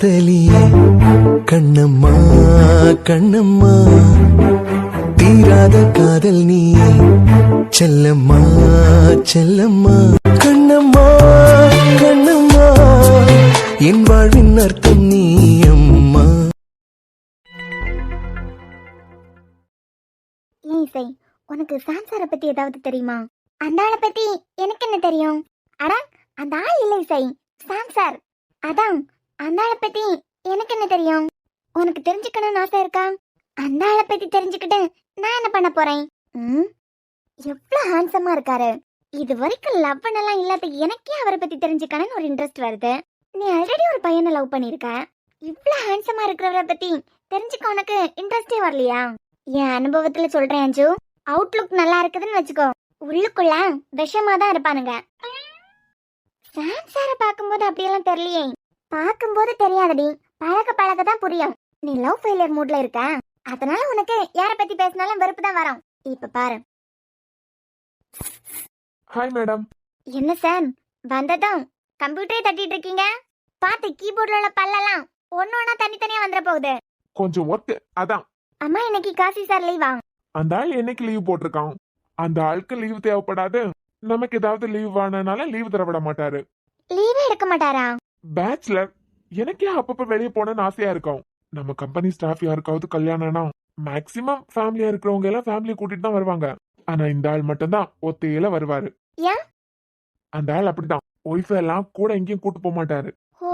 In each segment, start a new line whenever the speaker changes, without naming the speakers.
காதலியே கண்ணம்மா கண்ணம்மா தீராத காதல் நீ செல்லம்மா செல்லம்மா கண்ணம்மா கண்ணம்மா என் வாழ்வின் அர்த்தம் நீ அம்மா.
ஏன் இசை, உனக்கு சாம்சாரை பத்தி ஏதாவது தெரியுமா? அந்த ஆளை பத்தி எனக்கு என்ன தெரியும்? அட, அந்த ஆள் இல்லை இசை, சாம்சார். அதான், அந்த ஆளை பத்தி எனக்கு என்ன தெரியும்? உனக்கு தெரிஞ்சுக்கணும்னு ஆசை இருக்கா? அந்த ஆளை பத்தி தெரிஞ்சுக்கிட்டு நான் என்ன பண்ண போறேன்? எவ்வளவு ஹேண்ட்ஸமா இருக்காரு. இது வரைக்கும் லவ் பண்ணலாம் இல்லாத எனக்கே அவரை பத்தி தெரிஞ்சுக்கணும்னு ஒரு இன்ட்ரெஸ்ட் வருது. நீ ஆல்ரெடி ஒரு பையனை லவ் பண்ணிருக்க, இவ்வளவு ஹேண்ட்ஸமா இருக்கிறவரை பத்தி தெரிஞ்சுக்க உனக்கு இன்ட்ரெஸ்டே வரலையா? என் அனுபவத்துல சொல்றேன் அஞ்சு, அவுட்லுக் நல்லா இருக்குதுன்னு வச்சுக்கோ, உள்ளுக்குள்ள விஷமா தான் இருப்பானுங்க. சாம்சார பாக்கும்போது அப்படியெல்லாம் தெரியலையே. பாக்கும்போது தெரியாதடி, பழக பழக தான் புரியும். நீ லவ் ஃபெயிலியர் மூட்ல இருக்க, அதனால உனக்கு யார பத்தி பேசினாலும் வெறுப்பு தான் வரும். இப்ப பாரு.
Hi madam.
என்ன சார், வந்ததும் கம்ப்யூட்டரே தட்டிட்டு இருக்கீங்க? பாத்து கீபோர்ட்ல உள்ள பல்லெல்லாம் ஒன்னொன்னா தனித்தனியா வந்துட போகுது.
கொஞ்சம் ஒர்க் அதான்.
அம்மா இன்னைக்கு காசி சார் லீவா?
அந்த ஆள் என்னைக்கு லீவ் போட்டிருக்கான்? அந்த ஆளுக்கு லீவ் தேவைப்படாது, நமக்கு ஏதாவது லீவ் வேணும்னால லீவ் தர விட மாட்டாரு.
லீவே எடுக்க மாட்டாரா?
பேச்சுலர், எனக்கே அப்பப்ப வெளியே போனேன்னு ஆசையா இருக்கும். நம்ம கம்பெனி ஸ்டாஃப் யாருக்காவது கல்யாணம்னா மேக்சிமம் ஃபேமிலியா இருக்கிறவங்க எல்லாம் ஃபேமிலி கூட்டிட்டு தான் வருவாங்க. ஆனா இந்த ஆள் மட்டும்தான் ஒத்தையில வருவாரு.
ஏன்?
அந்த ஆள் அப்படிதான், ஒய்ஃப் எல்லாம் கூட எங்கேயும் கூட்டு போக மாட்டாரு.
ஓ,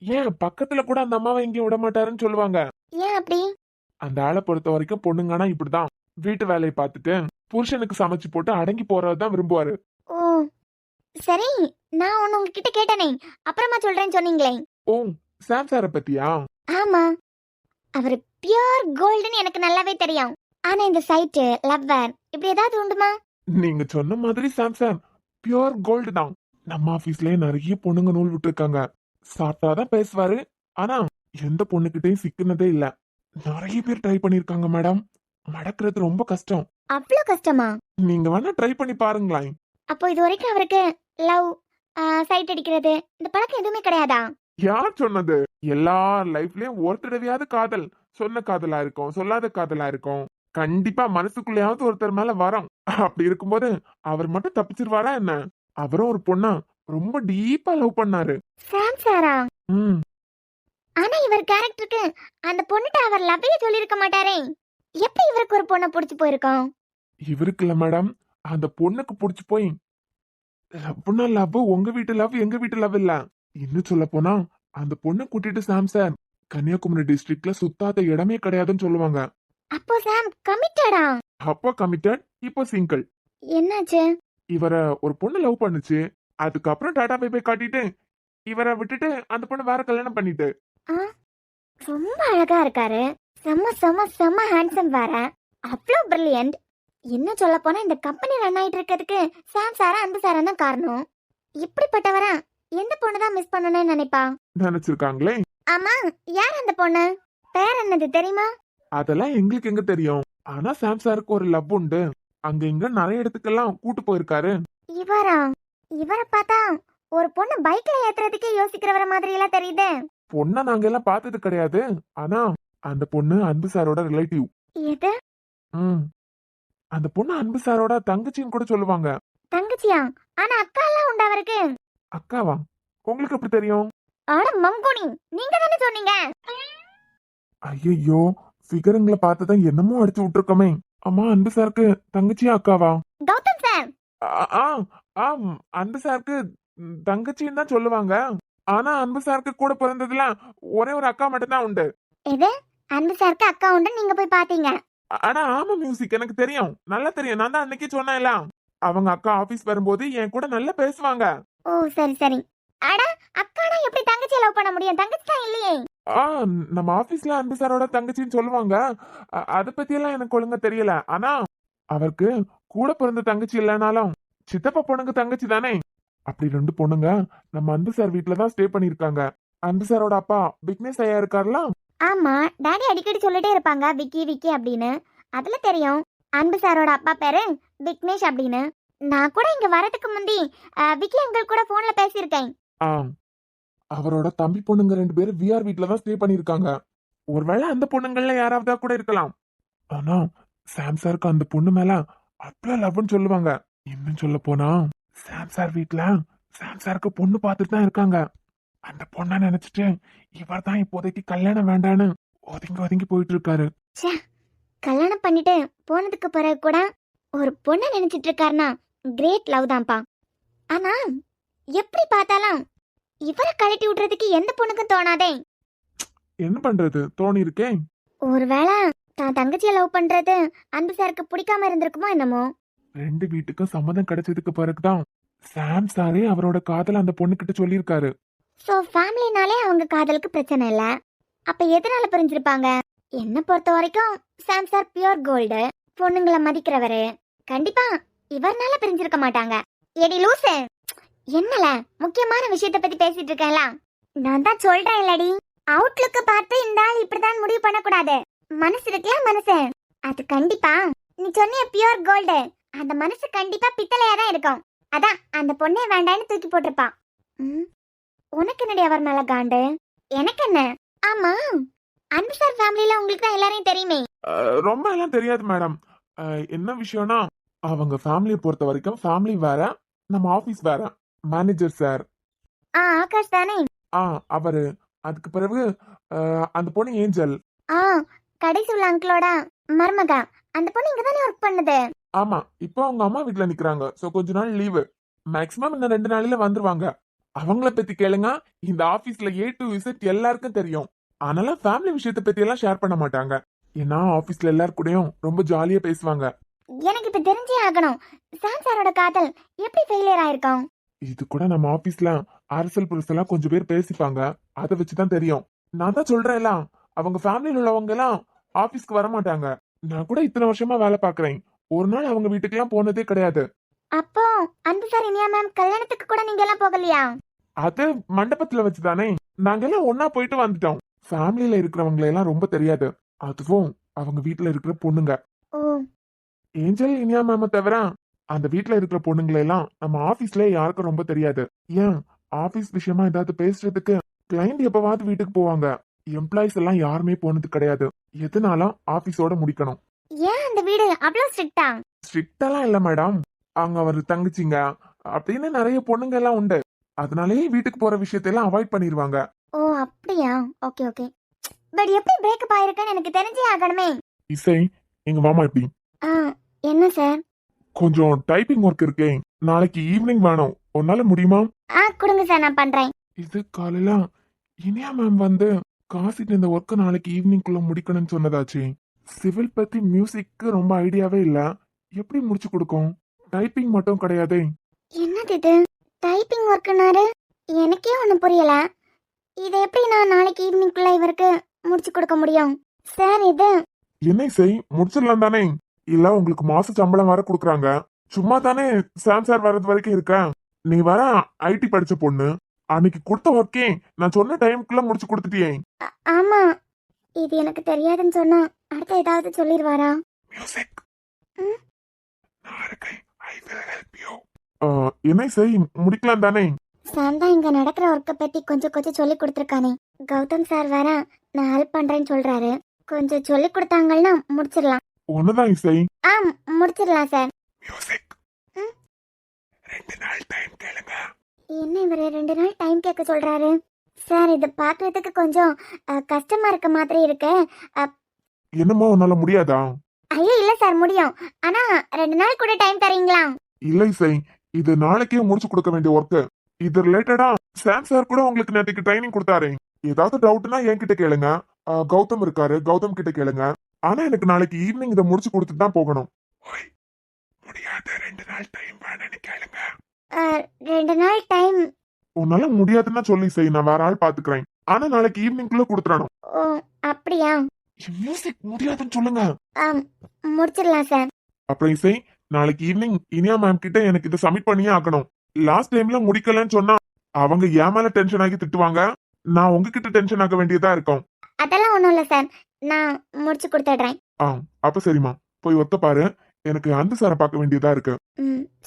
ஏன் பக்கத்துல கூட அந்த அம்மாவை எங்கேயும் விட மாட்டாருன்னு சொல்லுவாங்க.
ஏன் அப்படி?
அந்த ஆளை பொறுத்த வரைக்கும் பொண்ணுங்கன்னா இப்படிதான், வீட்டு வேலையை பார்த்துட்டு புருஷனுக்கு சமைச்சு போட்டு அடங்கி போறதுதான் விரும்புவாரு.
ஓ சரி, நான் ஒன்னு உங்ககிட்ட கேட்டனே, அப்புறமா சொல்றேன்னு சொன்னீங்களே.
ஓ, சாம்சார பத்தியா?
ஆமா, அவர் பியூர் கோல்டுன்னு எனக்கு நல்லாவே தெரியும். ஆனா இந்த சைட் லவ்வர் இப்படி ஏதாவது உண்டுமா?
நீங்க சொன்ன மாதிரி சாம்சார் பியூர் கோல்டு தான். நம்ம ஆபீஸ்லயே நிறைய பொண்ணுங்க நூல் விட்டுருக்காங்க. சாப்பிட்டாதான் பேசுவாரு, ஆனா எந்த பொண்ணுகிட்டயும் சிக்கினதே இல்ல. நிறைய பேர் ட்ரை பண்ணிருக்காங்க மேடம், மடக்கிறது ரொம்ப கஷ்டம்.
அவ்வளவு கஷ்டமா?
நீங்க வேணா ட்ரை பண்ணி பாருங்களேன்.
அப்போ இது வரைக்கும் அவருக்கு லவ், சைட் அடிக்கிறது இந்த பழக்கம் எதுவுமே கிடையாதா?
யார் சொன்னது? எல்லா லைஃப்லயும் ஒரு தடவையாவது காதல், சொன்ன காதலா இருக்கும், சொல்லாத காதலா இருக்கும். கண்டிப்பா மனசுக்குள்ளயாவது ஒருத்தர் மேல வரும். அப்படி இருக்கும்போது அவர் மட்டும் தப்பிச்சிருவாரா என்ன? அவரும் ஒரு பொண்ணா ரொம்ப டீப்பா லவ் பண்ணாரு.
சாம்சாரா?
ம்,
ஆனா இவர் கேரக்டருக்கு அந்த பொண்ணுட்ட அவர் லவ்வே சொல்லிருக்க மாட்டாரே. எப்படி இவருக்கு ஒரு பொண்ணை பிடிச்சு போயிருக்கோம்?
இவருக்கு இல்ல மேடம், அந்த பொண்ணுக்கு புடிச்சு போய். லவ்னா லவ், உங்க வீட்டு லவ் எங்க வீட்டு லவ் இல்ல. இன்னும் சொல்ல போனா அந்த பொண்ணை கூட்டிட்டு சாம்சார் கன்னியாகுமரி டிஸ்ட்ரிக்ட்ல சுத்தாத இடமே கிடையாதுன்னு சொல்லுவாங்க.
அப்போ சாம் கமிட்டடா?
அப்போ கமிட்டட், இப்போ சிங்கிள்.
என்னாச்சு?
இவரை ஒரு பொண்ணு லவ் பண்ணுச்சு, அதுக்கப்புறம் டாடா பை பை காட்டிட்டு இவரை விட்டுட்டு அந்த பொண்ணு வேற கல்யாணம் பண்ணிட்டு.
ரொம்ப அழகா இருக்காரு, செம்ம செம்ம செம்ம ஹேண்ட்ஸம் வேற, அவ்வளோ பிரில்லியன்ட். என்ன சொல்ல போனா இந்த கம்பெனி ரன் ஆயிட்டு இருக்கிறதுக்கு சாம் சாரா அந்த சாரா தான் காரணம். இப்படிப்பட்டவரா எந்த பொண்ணு தான் மிஸ் பண்ணணும்னு நினைப்பா?
நினைச்சிருக்காங்களே.
ஆமா, யார் அந்த பொண்ணு? பேர் என்னது தெரியுமா?
அதெல்லாம் எங்களுக்கு எங்க தெரியும். ஆனா சாம்சாருக்கு ஒரு லவ் உண்டு, அங்க இங்க நிறைய இடத்துக்கெல்லாம் கூட்டு போயிருக்காரு.
இவரா? இவரை பார்த்தா ஒரு பொண்ணு பைக்ல ஏத்துறதுக்கே யோசிக்கிறவர மாதிரி எல்லாம் தெரியுது.
பொண்ணை நாங்க எல்லாம் பார்த்தது கிடையாது, ஆனா அந்த பொண்ணு அன்பு சாரோட ரிலேட்டிவ்.
எது?
அந்த பொண்ணு அன்பு சாரோட தங்கச்சின்னு கூட சொல்லுவாங்க.
தங்கச்சியா? ஆனா அக்கா எல்லாம் உண்டு அவருக்கு.
அக்காவா? உங்களுக்கு எப்படி தெரியும்?
ஆட மம்குனி, நீங்க தானே சொன்னீங்க.
ஐயோ, ஃபிகருங்களை பார்த்துதான் என்னமோ அடிச்சு விட்டுருக்கோமே. அம்மா, அன்பு சாருக்கு தங்கச்சியா அக்காவா?
கௌதம் சார்.
அன்பு சாருக்கு தங்கச்சின்னு தான் சொல்லுவாங்க. ஆனா அன்பு சாருக்கு கூட பிறந்ததுல ஒரே ஒரு அக்கா மட்டும் தான் உண்டு.
எது? அன்பு சாருக்கு அக்கா உண்டு நீங்க போய் பாத்தீங்க?
ஆனா ஆமா மியூசிக், எனக்கு தெரியும், நல்லா தெரியும். நான் தான் அன்னைக்கு சொன்னேன்ல, அவங்க அக்கா ஆபீஸ் வரும்போது என் கூட நல்லா பேசுவாங்க.
ஓ சரி சரி. அட, அக்கானா எப்படி தங்கச்சி லவ் பண்ண முடியும்? தங்கச்சி தான் இல்லையே.
நம்ம ஆபீஸ்ல அன்பு சாரோட தங்கச்சின்னு சொல்லுவாங்க. அத பத்தி எல்லாம் எனக்கு ஒழுங்கா தெரியல. ஆனா அவருக்கு கூட பிறந்த தங்கச்சி இல்லைனாலும் சித்தப்பா பொண்ணுங்க தங்கச்சி தானே. அப்படி 2 பொண்ணுங்க நம்ம அன்பு சார் வீட்டுலதான் ஸ்டே பண்ணிருக்காங்க. அன்பு சாரோட அப்பா விக்னேஷ் ஐயா இருக்காருல.
ஆமா, டாடி அடிக்கடி சொல்லிட்டே இருப்பாங்க விக்கி விக்கி அப்படின்னு. அதுல தெரியும் அன்பு சாரோட அப்பா பேரு விக்னேஷ் அப்படின்னு. நான் கூட இங்க வரதுக்கு முந்தி விக்கி அங்கிள் கூட போன்ல பேசியிருக்கேன்.
அவரோட தம்பி பொண்ணுங்க 2 பேரும் விஆர் வீட்ல தான் ஸ்டே பண்ணிருக்காங்க. ஒருவேளை அந்த பொண்ணுங்கள்ல யாராவதா கூட இருக்கலாம். ஆனா சாம் சாருக்கு அந்த பொண்ணு மேல அவ்வளவு லவ்னு சொல்லுவாங்க. இன்னும் சொல்ல போனா சாம் சார் வீட்ல சாம் சாருக்கு பொண்ணு பார்த்துட்டு தான் இருக்காங்க. அந்த பொண்ணை நினைச்சிட்டு இவர் தான் இப்போதைக்கு கல்யாணம் வேண்டான்னு ஒதுங்கி ஒதுங்கி போயிட்டு இருக்காரு.
ச்சே, கல்யாணம் பண்ணிட்டு போனதுக்கு பிறகு கூட ஒரு பொண்ணை நினைச்சிட்டு இருக்காருன்னா கிரேட் லவ் தான்ப்பா. ஆனா எப்படி பார்த்தாலும் இவரை கழட்டி விடுறதுக்கு எந்த பொண்ணுக்கும் தோணாதே.
என்ன பண்றது, தோணி இருக்கேன்.
ஒருவேளை தான் தங்கச்சியை லவ் பண்றது அன்பு சாருக்கு பிடிக்காம இருந்திருக்குமோ என்னமோ.
2 வீட்டுக்கும் சம்மதம் கிடைச்சதுக்கு பிறகுதான் சாம் சாரே அவரோட காதல அந்த பொண்ணு கிட்ட சொல்லியிருக்காரு.
ஸோ ஃபேமிலினாலே அவங்க காதலுக்கு பிரச்சனை இல்லை. அப்ப எதனால பிரிஞ்சிருப்பாங்க? என்ன பொறுத்த வரைக்கும் சாம் சார் பியூர் கோல்டு, பொண்ணுங்களை மதிக்கிறவரு. கண்டிப்பா இவர்னால பிரிஞ்சிருக்க மாட்டாங்க. எடி லூசு, என்னல முக்கியமான விஷயத்தை பத்தி பேசிட்டு இருக்கேன்ல. நான் தான் சொல்றேன் இல்லடி, அவுட்லுக்க பார்த்து இந்த ஆள் இப்படிதான் முடிவு பண்ணக்கூடாது. மனசு இருக்குல்ல மனசு, அது கண்டிப்பா நீ சொன்னிய பியூர் கோல்டு, அந்த மனசு கண்டிப்பா பித்தளையா தான் இருக்கும். அதான் அந்த பொண்ணே வேண்டான்னு தூக்கி போட்டிருப்பான். உனக்கு என்னடி அவர் மேல காண்டு? எனக்கு என்ன? ஆமா, அன்பு சார் ஃபேமிலில உங்களுக்கு தான் எல்லாரையும் தெரியுமே.
ரொம்ப எல்லாம் தெரியாது மேடம். என்ன விஷயம்னா அவங்க ஃபேமிலியை பொறுத்த வரைக்கும் ஃபேமிலி வேற, நம்ம ஆபீஸ் வேற. மேனேஜர் சார்
ஆகாஷ் தானே?
அவரு. அதுக்கு பிறகு அந்த பொண்ணு ஏஞ்சல்.
கடைசி உள்ள அங்கிளோட மருமகா. அந்த பொண்ணு இங்க தானே ஒர்க் பண்ணுது.
ஆமா, இப்போ அவங்க அம்மா வீட்ல நிக்கிறாங்க. சோ கொஞ்ச நாள் லீவு. மேக்ஸிமம் இன்னும் 2 நாள்ல வந்துருவாங்க. அவங்கள பத்தி கேளுங்க. இந்த ஆபீஸ்ல A to Z எல்லாருக்கும் தெரியும். ஆனாலும் ஃபேமிலி விஷயத்தை பத்தி எல்லாம் ஷேர் பண்ண மாட்டாங்க. ஏன்னா ஆபீஸ்ல எல்லார் கூடயும் ரொம்ப ஜாலியா பேசுவாங்க.
எனக்கு இப்ப தெரிஞ்சே ஆகணும், சாம் சாரோட காதல் எப்படி ஃபெயிலியர் ஆயிருக்கும்.
இது கூட நம்ம ஆபீஸ்ல அரசல் புரசலா கொஞ்சம் பேர் பேசிப்பாங்க. அதை வச்சுதான் தெரியும். நான் தான் சொல்றேன்ல, அவங்க ஃபேமிலியில உள்ளவங்க எல்லாம் ஆபீஸ்க்கு வர மாட்டாங்க. நான் கூட இத்தனை வருஷமா வேலை பாக்குறேன், ஒரு நாள் அவங்க வீட்டுக்கு எல்லாம் போனதே கிடையாது.
அப்போ அன்பு சார் இனியா மேம் கல்யாணத்துக்கு கூட நீங்க எல்லாம் போகலையா?
அது மண்டபத்துல வச்சுதானே. நாங்க எல்லாம் ஒன்னா போயிட்டு வந்துட்டோம். ஃபேமிலியில இருக்கிறவங்களை எல்லாம் ரொம்ப தெரியாது. அதுவும் அவங்க வீட்டுல இருக்கிற பொண்ணுங்க.
ஓ,
ஏஞ்சல் இனியா மேம தவிர அந்த வீட்டுல இருக்கிற பொண்ணுங்களை எல்லாம் நம்ம ஆபீஸ்ல யாருக்கும் ரொம்ப தெரியாது. ஏன், ஆபீஸ் விஷயமா ஏதாவது பேசுறதுக்கு கிளைண்ட் எப்பவாவது வீட்டுக்கு போவாங்க. எம்ப்ளாயிஸ் எல்லாம் யாருமே போனது கிடையாது. எதுனாலும் ஆபீஸோட முடிக்கணும்.
ஏன் அந்த வீடு அவ்வளவு ஸ்ட்ரிக்ட்டா?
ஸ்ட்ரிக்டெல்லாம் இல்ல மேடம். அங்க அவர் தங்கச்சிங்க அப்படின்னு நிறைய பொண்ணுங்க எல்லாம் உண்டு. அதனாலேயே வீட்டுக்கு போற விஷயத்தையெல்லாம் அவாய்ட் பண்ணிடுவாங்க.
ஓ அப்படியா, ஓகே ஓகே. பட் எப்படி பிரேக்கப் ஆயிருக்குன்னு எனக்கு தெரிஞ்சே ஆகணுமே.
இசை, இங்க வாமா. இப்படி
என்ன சார்?
கொஞ்சம் டைப்பிங் ஒர்க் இருக்கே, நாளைக்கு ஈவினிங் வேணும். உன்னால முடியுமா?
கொடுங்க சார், நான் பண்றேன்.
இது காலையில இனியா மேம் வந்து காசிட்டு இந்த ஒர்க்கை நாளைக்கு ஈவினிங்குள்ள முடிக்கணும்னு சொன்னதாச்சு. சிவில் பத்தி மியூசிக்கு ரொம்ப ஐடியாவே இல்ல. எப்படி முடிச்சு கொடுக்கும்? டைப்பிங் மட்டும் கிடையாதே.
என்னது இது, டைப்பிங் ஒர்க்குனாரு? எனக்கே ஒன்றும் புரியல. இதை எப்படி நான் நாளைக்கு ஈவினிங்குள்ள இவருக்கு முடிச்சு கொடுக்க முடியும் சார்? இது
என்ன செய், முடிச்சிடலாம் தானே? இல்ல உங்களுக்கு மாச சம்பளம் வர கொடுக்குறாங்க. சும்மா தானே சாம் சார் வர்றது வரைக்கும் இருக்க. நீ வர ஐடி படிச்ச பொண்ணு, அன்னைக்கு கொடுத்த ஒர்க்கே நான் சொன்ன டைமுக்குள்ள முடிச்சு கொடுத்துட்டியே.
ஆமா, இது எனக்கு தெரியாதுன்னு சொன்னா அடுத்த ஏதாவது சொல்லிடுவாரா?
Music I will help you. என்ன செய், முடிக்கலாம் தானே?
சாம் தான் இங்க நடக்கிற ஒர்க்கை பத்தி கொஞ்சம் கொஞ்சம் சொல்லி கொடுத்துருக்கானே. கௌதம் சார் வேற நான் ஹெல்ப் பண்றேன்னு சொல்றாரு. கொஞ்சம் சொல்லி கொடுத்தாங்கன்னா முடிச்சிடலாம்.
ஒண்ணுதான் இசை.
முடிச்சிடலாம் சார்.
மியூசிக் 2 நாள் டைம் கேளுங்க.
என்ன இவரு 2 நாள் டைம் கேட்க சொல்றாரு? சார் இது பாக்குறதுக்கு கொஞ்சம் கஷ்டமா இருக்க மாதிரி இருக்கு.
என்னமோ உன்னால முடியாதா?
ஐயோ இல்ல சார், முடியும். ஆனா 2 நாள் கூட டைம் தரீங்களா?
இல்ல இசை, இது நாளைக்கே முடிச்சு கொடுக்க வேண்டிய ஒர்க். இது ரிலேட்டடா சாம் சார் கூட உங்களுக்கு நேற்றுக்கு ட்ரைனிங் கொடுத்தாரு. ஏதாவது டவுட்னா என்கிட்ட கேளுங்க. கௌதம் இருக்காரு, கௌதம் கிட்ட கேளுங்க. ஆனா எனக்கு நாளைக்கு ஈவினிங் இதை முடிச்சு கொடுத்துட்டு தான் போகணும். முடியாத 2 நாள் டைம் வேணும்னு கேளுங்க.
2 நாள் டைம்
உன்னால முடியாதுன்னா சொல்லி செய், நான் வேற ஆள் பாத்துக்கிறேன். ஆனா நாளைக்கு ஈவினிங்குள்ள கொடுத்துடணும்.
ஓ அப்படியா?
மியூசிக் முடியாதுன்னு சொல்லுங்க.
முடிச்சிடலாம் சார்.
அப்புறம் இசை, நாளைக்கு ஈவினிங் இனியா மேம் கிட்ட எனக்கு இதை சப்மிட் பண்ணியே ஆகணும். லாஸ்ட் டைம்ல முடிக்கலன்னு சொன்னா அவங்க ஏன் மேல டென்ஷன் ஆகி திட்டுவாங்க. நான் உங்ககிட்ட டென்ஷன் ஆக வேண்டியதா இருக்கும்.
அதெல்லாம் ஒண்ணும் இல்ல சார், நான் முடிச்சு கொடுத்துடுறேன்.
அப்ப சரிம்மா, போய் ஒத்த பாரு. எனக்கு அந்த சாரை பார்க்க வேண்டியதா இருக்கு.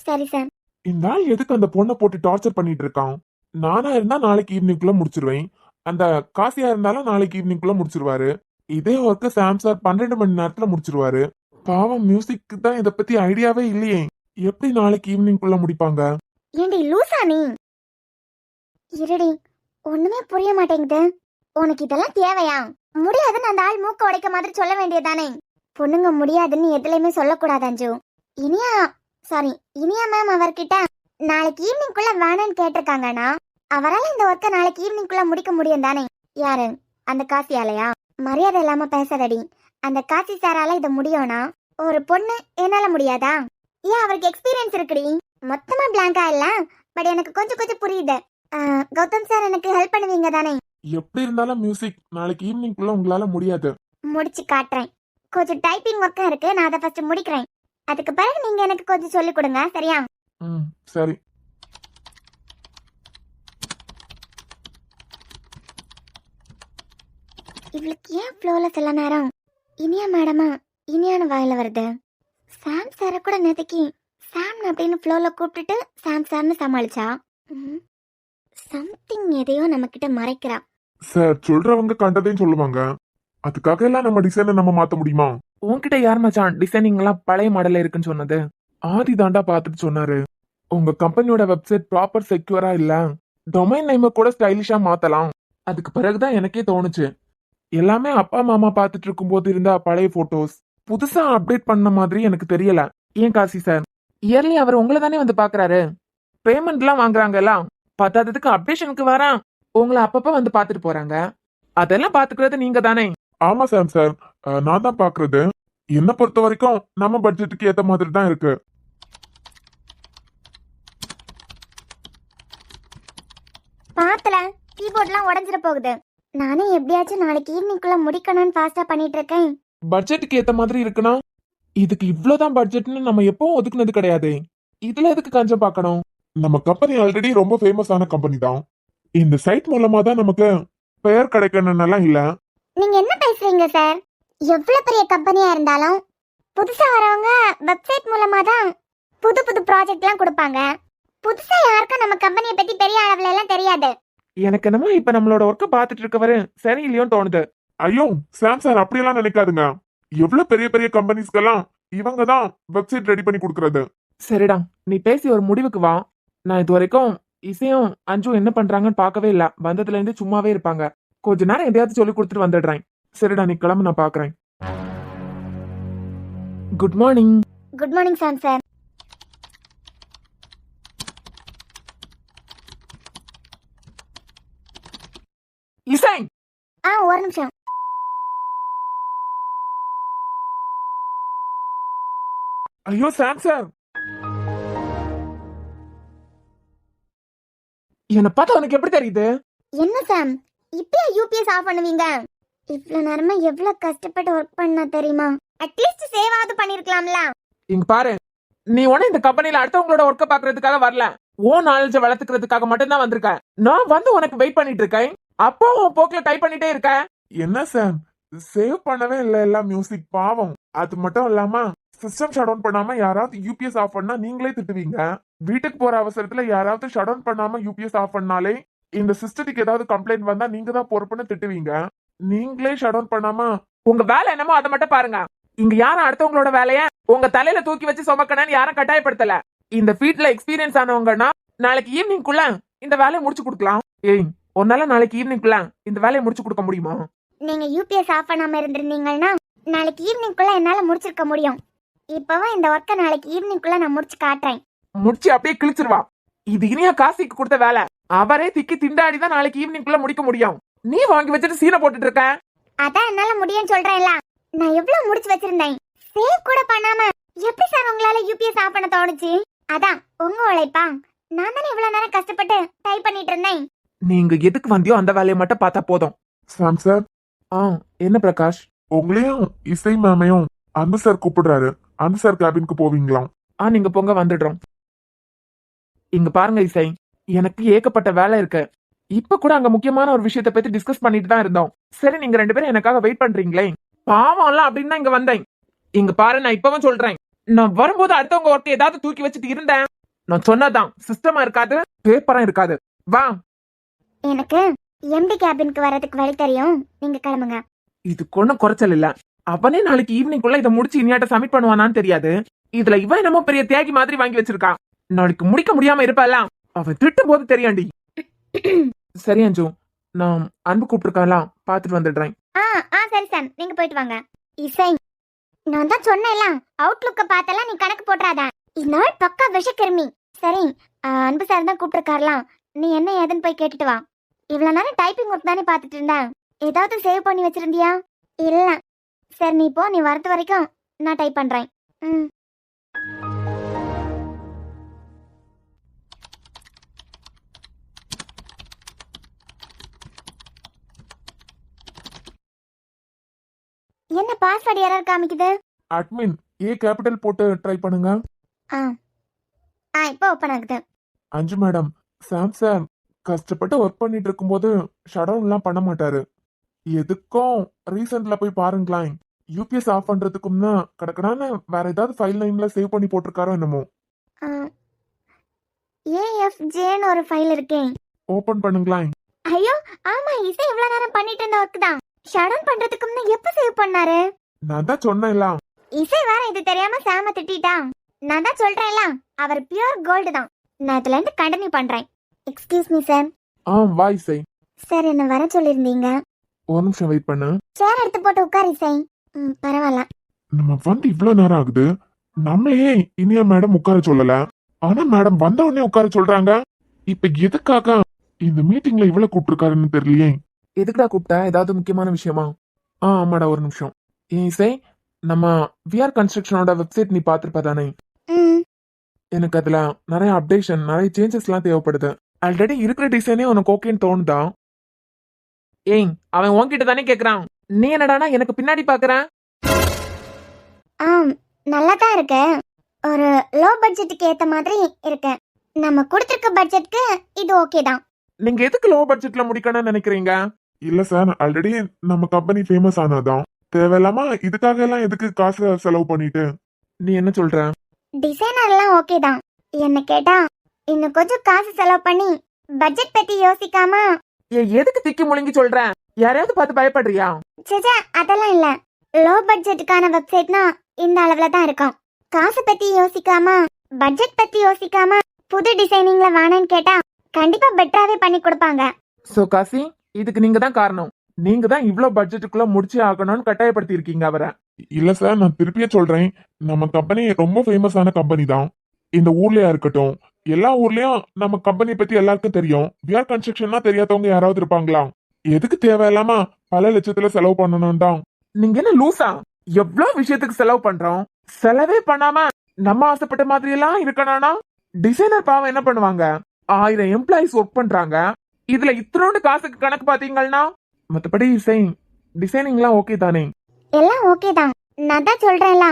சரி சார்.
இந்த ஆள் எதுக்கு அந்த பொண்ணை போட்டு டார்ச்சர் பண்ணிட்டு இருக்கான்? நானா இருந்தா நாளைக்கு ஈவினிங்குள்ள முடிச்சிருவேன். அந்த காசியா இருந்தாலும் நாளைக்கு ஈவினிங்குள்ள முடிச்சிருவாரு. இதே ஒர்க்க சாம் சார் 12 மணி நேரத்துல முடிச்சிருவாரு. பாவம் மியூசிக்கு தான் இத பத்தி ஐடியாவே இல்லையே. எப்படி நாளைக்கு ஈவினிங்குள்ள முடிப்பாங்க?
ஏண்டி லூசா நீ? இருடி, ஒண்ணுமே புரிய மாட்டேங்குது. உனக்கு இதெல்லாம் தேவையா? முடியாதுன்னு அந்த ஆள் மூக்க உடைக்க மாதிரி சொல்ல வேண்டியதானே? பொண்ணுங்க முடியாதுன்னு எதுலையுமே சொல்லக்கூடாது அஞ்சு. இனியா மேம் அவர்கிட்ட நாளைக்கு ஈவினிங்குள்ள வேணும்னு கேட்டிருக்காங்கன்னா அவரால் இந்த ஒர்க்கை நாளைக்கு ஈவினிங்குள்ள முடிக்க முடியும் தானே? யாரு? அந்த காசியாலையா? மரியாதை இல்லாம பேசாதடி. அந்த காசி சாரால இதை முடியும்னா ஒரு பொண்ணு என்னால முடியாதா? ஏன் அவருக்கு எக்ஸ்பீரியன்ஸ் இருக்குடி. மொத்தமா பிளாங்கா இல்ல, பட் எனக்கு கொஞ்சம் கொஞ்சம் புரியுது. கௌதம் சார் எனக்கு ஹெல்ப் பண்ணுவீங்க தானே?
எப்படி இருந்தாலும் மியூசிக் நாளைக்கு ஈவினிங்குள்ள உங்களால முடியாது.
முடிச்சு காட்டுறேன். கொஞ்சம் டைப்பிங் ஒர்க்கும் இருக்கு, நான் அதை ஃபர்ஸ்ட் முடிக்கிறேன். அதுக்கு பிறகு நீங்க எனக்கு கொஞ்சம் சொல்லி கொடுங்க, சரியா?
சரி.
இவளுக்கு ஏன் ஃப்ளோல சில நேரம் இனியா மேடமா இனியான வாயில வருது? சாம் சாரை கூட நேற்றுக்கு சாம் அப்படின்னு ஃப்ளோல கூப்பிட்டுட்டு சாம் சார்னு சமாளிச்சா. சம்திங் எதையோ நம்ம கிட்ட மறைக்கிறா.
சார் சொல்றவங்க கண்டதையும் சொல்லுவாங்க. அதுக்காக எல்லாம் நம்ம டிசைனை நம்ம மாத்த முடியுமா?
உன்கிட்ட யார் மச்சான் டிசைனிங் எல்லாம் பழைய மாடல்ல இருக்குன்னு சொன்னது?
ஆதி தாண்டா பாத்துட்டு சொன்னாரு. உங்க கம்பெனியோட வெப்சைட் ப்ராப்பர் செக்யூரா இல்ல, டொமைன் நேம கூட ஸ்டைலிஷா மாத்தலாம். அதுக்கு பிறகுதான் எனக்கே தோணுச்சு, எல்லாமே அப்பா மாமா பாத்துட்டு இருக்கும்போது இருந்த பழைய போட்டோஸ் புதுசா அப்டேட் பண்ண மாதிரி எனக்கு தெரியல.
ஏன் காசி சார், இயர்லி அவர் உங்களை தானே வந்து பாக்குறாரு, பேமெண்ட் எல்லாம் வாங்குறாங்கல்ல, பத்தாததுக்கு அப்டேஷனுக்கு வரா உங்களை அப்பப்ப வந்து பாத்துட்டு போறாங்க. அதெல்லாம் பாத்துக்கிறது நீங்க தானே?
ஆமா சாம் சார், நான் தான் பாக்குறது. என்ன பொறுத்த வரைக்கும் நம்ம பட்ஜெட்டுக்கு ஏத்த மாதிரி தான் இருக்கு.
பாத்துல கீபோர்ட்லாம் உடைஞ்சிட போகுது. நானே எப்படியாச்சும் நாளைக்கு ஈவினிங்குள்ள முடிக்கணும்னு ஃபாஸ்டா பண்ணிட்டு இருக்கேன்.
பட்ஜெட்டுக்கு ஏத்த மாதிரி இருக்குன்னா இதுக்கு இவ்வளவுதான் பட்ஜெட்னு நம்ம எப்பவும் ஒதுக்குனது கிடையாது. இதுல எதுக்கு கஞ்சம் பார்க்கணும்? நம்ம கம்பெனி ஆல்ரெடி ரொம்ப ஃபேமஸான கம்பெனி தான். இந்த சைட் மூலமா தான் நமக்கு பெயர் கிடைக்கணும்னு இல்ல.
நீங்க என்ன பேசுறீங்க சார்? எவ்வளவு பெரிய கம்பெனியா இருந்தாலும் புதுசா வரவங்க வெப்சைட் மூலமா தான் புது புது ப்ராஜெக்ட்லாம் கொடுப்பாங்க. புதுசா யாருக்கும் நம்ம கம்பெனியை பத்தி பெரிய அளவுல எல்லாம் தெரியாது.
எனக்கு என்னமோ இப்ப நம்மளோட ஒர்க்க பாத்துட்டு இருக்கவரு சரி இல்லையோன்னு தோணுது.
ஐயோ சாம் சார், அப்படியெல்லாம் நினைக்காதுங்க. எவ்வளவு பெரிய பெரிய கம்பெனிஸ்க்கெல்லாம் இவங்க தான் வெப்சைட் ரெடி பண்ணி கொடுக்கறது.
சரிடா, நீ பேசி ஒரு முடிவுக்கு வா. நான் இது வரைக்கும் இசையும் அஞ்சும் என்ன பண்றாங்கன்னு பார்க்கவே இல்ல. வந்ததுல இருந்து சும்மாவே இருப்பாங்க. கொஞ்ச நேரம் எதையாவது சொல்லி கொடுத்துட்டு வந்துடுறேன். சரிடா, நீ கிளம்பு, நான் பாக்குறேன். Good morning.
குட் மார்னிங் சாம் சார்.
இசை,
ஒரு நிமிஷம்.
ஐயோ சாம் சார்,
என்ன பார்த்தா உனக்கு எப்படி தெரியுது?
என்ன சாம், இப்பயே யூபிஎஸ் ஆஃப் பண்ணுவீங்க? இவ்வளவு நேரமா எவ்வளவு கஷ்டப்பட்டு ஒர்க் பண்ணா தெரியுமா? அட்லீஸ்ட் சேவ் ஆவது பண்ணிருக்கலாம்ல.
இங்க பாரு, நீ உன இந்த கம்பெனில அடுத்தவங்களோட ஒர்க்க பாக்குறதுக்காக வரல, ஓ நாலேஜ வளர்த்துக்கிறதுக்காக மட்டும்தான் வந்திருக்க. நான் வந்து உனக்கு வெயிட் பண்ணிட்டு இருக்கேன், அப்போ உன் போக்குல டைப் பண்ணிட்டே இருக்க.
என்ன சார், சேவ் பண்ணவே இல்ல எல்லாம் மியூசிக், பாவம். அது மட்டும் இல்லாம சிஸ்டம் ஷட் டவுன் பண்ணாம யாராவது யூபிஎஸ் ஆஃப் பண்ணா நீங்களே திட்டுவீங்க. வீட்டுக்கு போற அவசரத்துல யாராவது ஷட் டவுன் பண்ணாம யூபிஎஸ் ஆஃப் பண்ணாலே இந்த சிஸ்டத்துக்கு ஏதாவது கம்ப்ளைண்ட் வந்தா நீங்க தான் பொறுப்புன்னு திட்டுவீங்க. நீங்களே ஷட் டவுன் பண்ணாம
உங்க வேலை என்னமோ அதை மட்டும் பாருங்க. இங்க யாரும் அடுத்தவங்களோட வேலைய உங்க தலையில தூக்கி வச்சு சுமக்கணும்னு யாரும் கட்டாயப்படுத்தல. இந்த ஃபீல்ட்ல எக்ஸ்பீரியன்ஸ் ஆனவங்கன்னா நாளைக்கு ஈவினிங்குள்ள இந்த வேலையை முடிச்சு கொடுக்கலாம். ஏய், உன்னால நாளைக்கு ஈவினிங்குள்ள இந்த வேலையை முடிச்சு கொடுக்க முடியுமா?
நீங்க யூபிஎஸ் ஆஃப் பண்ணாம இருந்திருந்தீங்கன்னா நாளைக்கு ஈவினிங்குள்ள என்னால முடிச்சிருக்க முடியும். இப்பவும் இந்த ஒர்க்கை நாளைக்கு ஈவினிங்குள்ள நான் முடிச்சு காட்டுறேன்.
முடிச்சு அப்படியே கிழிச்சிருவா. இது இனியா காசிக்கு கொடுத்த வேலை. அவரே திக்கி திண்டாடி தான் நாளைக்கு ஈவினிங்குள்ள முடிக்க முடியும். நீ வாங்கி வச்சுட்டு சீனை போட்டுட்டு இருக்க.
அதான் என்னால முடியும்னு சொல்றேன்ல. நான் எவ்வளவு முடிச்சு வச்சிருந்தேன், சேவ் கூட பண்ணாம எப்படி சார் உங்களால யூபிஎஸ் ஆஃப் பண்ண தோணுச்சு? அதான் உங்க உழைப்பா? நான் தானே இவ்வளவு நேரம் கஷ்டப்பட்டு டைப் பண்ணிட்டு இருந்தேன்.
நீங்க எதுக்கு வந்தியோ அந்த வேலையை மட்டும் பார்த்தா போதும்.
சாம் சார்,
என்ன பிரகாஷ்,
உங்களையும் இசை மேமையும் அன்பு சார் கூப்பிடுறாரு. அன்பு சார் கேபினுக்கு போவீங்களாம்?
நீங்க போங்க, வந்துடுறோம். இங்க பாருங்க இசை, எனக்கு ஏகப்பட்ட வேலை இருக்கு. இப்ப கூட அங்க முக்கியமான ஒரு விஷயத்தை பத்தி டிஸ்கஸ் பண்ணிட்டு தான் இருந்தோம். சரி, நீங்க 2 பேரும் எனக்காக வெயிட் பண்றீங்களே, பாவம் எல்லாம் அப்படின்னு தான் இங்க வந்தேன். இங்க பாரு, நான் இப்பவும் சொல்றேன், நான் வரும்போது அடுத்தவங்க ஒர்க் ஏதாவது தூக்கி வச்சுட்டு இருந்தேன், நான் சொன்னதான் சிஸ்டமா இருக்காது, பேப்பரா இருக்காது. வா.
எனக்கு எம்டி கேபினுக்கு வர்றதுக்கு வழி தெரியும், நீங்க கிளம்புங்க.
இதுக்கு ஒண்ணும் குறைச்சல் இல்ல. அவனே நாளைக்கு ஈவினிங்குள்ள இதை முடிச்சு இனியாட்ட சப்மிட் பண்ணுவானான்னு தெரியாது. இதுல இவன் என்னமோ பெரிய தியாகி மாதிரி வாங்கி வச்சிருக்கான். நாளைக்கு முடிக்க முடியாம இருப்பாளா? அவன் திட்டும் போது தெரியாண்டி. சரி அஞ்சு, நான் அன்பு கூப்பிட்டுருக்காலாம், பாத்துட்டு வந்துடுறேன்.
சரி சார், நீங்க போயிட்டு வாங்க. இசை, நான் தான் சொன்னேன்ல, அவுட்லுக்க பார்த்தலாம் நீ கணக்கு போட்டுறாத. இந்த நாள் பக்கா விஷக்கிருமி. சரி, அன்பு சார் தான் கூப்பிட்டுருக்காரலாம், நீ என்ன ஏதுன்னு போய் கேட்டுட்டு வா. இவ்வளவு நேரம் டைப்பிங் ஒர்க் தானே பார்த்துட்டு இருந்தேன், ஏதாவது சேவ் பண்ணி வச்சிருந்தியா? இல்ல. சரி நீ போ, நீ வரது வரைக்கும் நான் டைப் பண்றேன். ம். என்ன பாஸ்வேர்ட் எரர் காமிக்குது?
அட்மின் ஏ கேபிட்டல் போட்டு ட்ரை பண்ணுங்க.
இப்போ ஓபன் ஆகுது.
அஞ்சு மேடம், சாம் சார் கஷ்டப்பட்டு ஒர்க் பண்ணிட்டு இருக்கும்போது ஷடவுன்லாம் பண்ண மாட்டாரு. எதுக்கும் ரீசெண்ட்ல போய் பாருங்களேன். யூபிஎஸ் ஆஃப் பண்றதுக்கு முன்ன கடக்கடான்னு வேற ஏதாவது ஃபைல் லைன்ல சேவ் பண்ணி போட்டிருக்காரோ என்னமோ.
ஏஎஃப்ஜேன்னு ஒரு ஃபைல் இருக்கே,
ஓபன் பண்ணுங்களேன்.
ஐயோ ஆமா, இசை இவ்வளவு நேரம் பண்ணிட்டு இருந்த ஒர்க் தான். ஷட் பண்றதுக்கு முன்ன எப்ப சேவ் பண்ணாரு?
நான் தான் சொன்னேன்ல.
இசை வேற இது தெரியாம சாம திட்டான். நான் தான் சொல்றேன்ல, அவர் பியூர் கோல்டு தான். நான் இதுல இருந்து கண்டினியூ பண்றேன். Excuse me sir.
வா இசை.
சார் என்ன வர சொல்லிருந்தீங்க?
ஒரு நிமிஷம் வெயிட் பண்ணு.
சேர் எடுத்து போட்டு உட்கார் இசை. பரவாயில்ல.
நம்ம வந்து இவ்வளவு நேரம் ஆகுது, நம்மளையே இனியா மேடம் உட்கார சொல்லல. ஆனா மேடம் வந்த உடனே உட்கார சொல்றாங்க. இப்ப எதுக்காக இந்த மீட்டிங்ல இவ்வளவு கூப்பிட்டுருக்காருன்னு தெரியலையே.
எதுக்குடா கூப்பிட்ட? ஏதாவது முக்கியமான விஷயமா?
ஆமாடா, ஒரு நிமிஷம்.
ஏன் இசை, நம்ம விஆர் கன்ஸ்ட்ரக்ஷனோட வெப்சைட் நீ பாத்துருப்ப தானே? எனக்கு அதுல நிறைய அப்டேஷன், நிறைய சேஞ்சஸ் எல்லாம் தேவைப்படுது. ஆல்ரெடி இருக்கிற டிசைனே உனக்கு ஓகேன்னு தோணுதா? ஏய், அவன் உன்கிட்ட தானே கேக்குறான், நீ என்னடானா எனக்கு பின்னாடி பாக்குறான்?
நல்லா தான் இருக்கு. ஒரு லோ பட்ஜெட்டுக்கு ஏத்த மாதிரி இருக்கு. நம்ம கொடுத்திருக்க பட்ஜெட்க்கு இது ஓகே தான்.
நீங்க எதுக்கு லோ பட்ஜெட்ல முடிக்கணும்னு நினைக்கிறீங்க? இல்ல சார், ஆல்ரெடி நம்ம கம்பெனி ஃபேமஸ் ஆனதான். தேவையில்லாம இதுக்காக எல்லாம் எதுக்கு காசு செலவு பண்ணிட்டு.
நீ என்ன சொல்ற?
டிசைனர் எல்லாம் ஓகே தான். என்ன கேட்டா இன்னும் கொஞ்சம் காசு செலவு பண்ணி பட்ஜெட் பத்தி யோசிக்காம.
எதுக்கு திக்கி முழுங்கி சொல்ற? யாரையாவது பார்த்து பயப்படுறியா?
சேச்சா, அதெல்லாம் இல்ல. லோ பட்ஜெட்டுக்கான வெப்சைட்னா இந்த அளவுல தான் இருக்கும். காசு பத்தி யோசிக்காம, பட்ஜெட் பத்தி யோசிக்காம புது டிசைனிங்ல வேணும்னு கேட்டா கண்டிப்பா பெட்டராவே பண்ணி கொடுப்பாங்க.
சோ காசி, இதுக்கு நீங்க தான் காரணம். நீங்க தான் இவ்ளோ பட்ஜெட்டுக்குள்ள முடிச்சு ஆகணும்னு கட்டாயப்படுத்தி இருக்கீங்க அவரை.
இல்ல சார், நான் திருப்பியே சொல்றேன், நம்ம கம்பெனி ரொம்ப ஃபேமஸான கம்பெனி தான். இந்த ஊர்லயா இருக்கட்டும், எல்லா ஊர்லயும் நம்ம கம்பெனி பத்தி எல்லாருக்கும் தெரியும். விஆர் கன்ஸ்ட்ரக்ஷன்னா தெரியாதவங்க யாராவது இருப்பாங்களா? எதுக்கு தேவையில்லாம பல லட்சத்துல செலவு பண்ணணும் தான்.
நீங்க என்ன லூசா? எவ்வளவு விஷயத்துக்கு செலவு பண்றோம், செலவே பண்ணாம நம்ம ஆசைப்பட்ட மாதிரி எல்லாம் இருக்கணும்னா டிசைனர் பாவம் என்ன பண்ணுவாங்க? 1000 எம்ப்ளாயிஸ் ஒர்க் பண்றாங்க, இதுல இத்தனோண்டு காசுக்கு கணக்கு பாத்தீங்கன்னா. மத்தபடி டிசைனிங்லாம் ஓகே தானே?
எல்லாம் ஓகே தான். நான் தான் சொல்றேன்ல,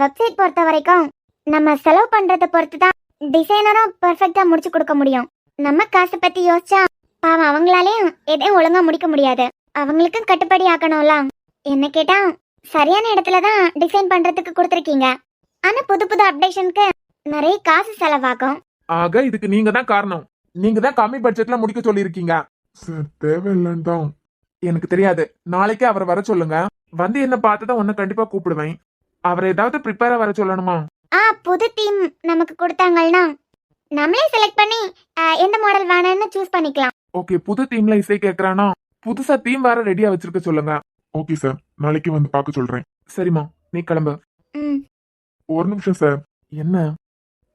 வெப்சைட் பொறுத்த வரைக்கும் நம்ம செலவு பண்றத பொறுத்து தான் டிசைனரும் பெர்ஃபெக்ட்டா முடிச்சு கொடுக்க முடியும். நம்ம காசை பத்தி யோசிச்சா பாவம் அவங்களாலேயும் எதையும் ஒழுங்கா முடிக்க முடியாது. அவங்களுக்கும் கட்டுப்படி ஆக்கணும்ல. என்ன கேட்டா சரியான இடத்துல தான் டிசைன் பண்றதுக்கு கொடுத்துருக்கீங்க. ஆனா புது புது அப்டேஷனுக்கு நிறைய காசு செலவாகும்.
ஆக இதுக்கு நீங்க தான் காரணம். நீங்க தான் கம்மி பட்ஜெட்ல முடிக்க சொல்லியிருக்கீங்க.
சார் தேவையில்லைன்னு தான்.
எனக்கு தெரியாது, நாளைக்கே அவரை வர சொல்லுங்க. வந்து என்ன பார்த்ததான் உன்னை கண்டிப்பா கூப்பிடுவேன். அவரை ஏதாவது ப்ரிப்பேரா வர சொல்லணுமா?
புது தீம் நமக்கு கொடுத்தாங்கன்னா நம்மளே செலக்ட் பண்ணி எந்த மாடல் வேணும்னு சூஸ் பண்ணிக்கலாம்.
ஓகே, புது தீம்ல இசை கேக்குறானா புதுசா தீம் வேற ரெடியா வச்சிருக்க சொல்லுங்க.
ஓகே சார், நாளைக்கு வந்து பார்க்க சொல்றேன்.
சரிம்மா, நீ கிளம்பு.
ஒரு நிமிஷம் சார்.
என்ன?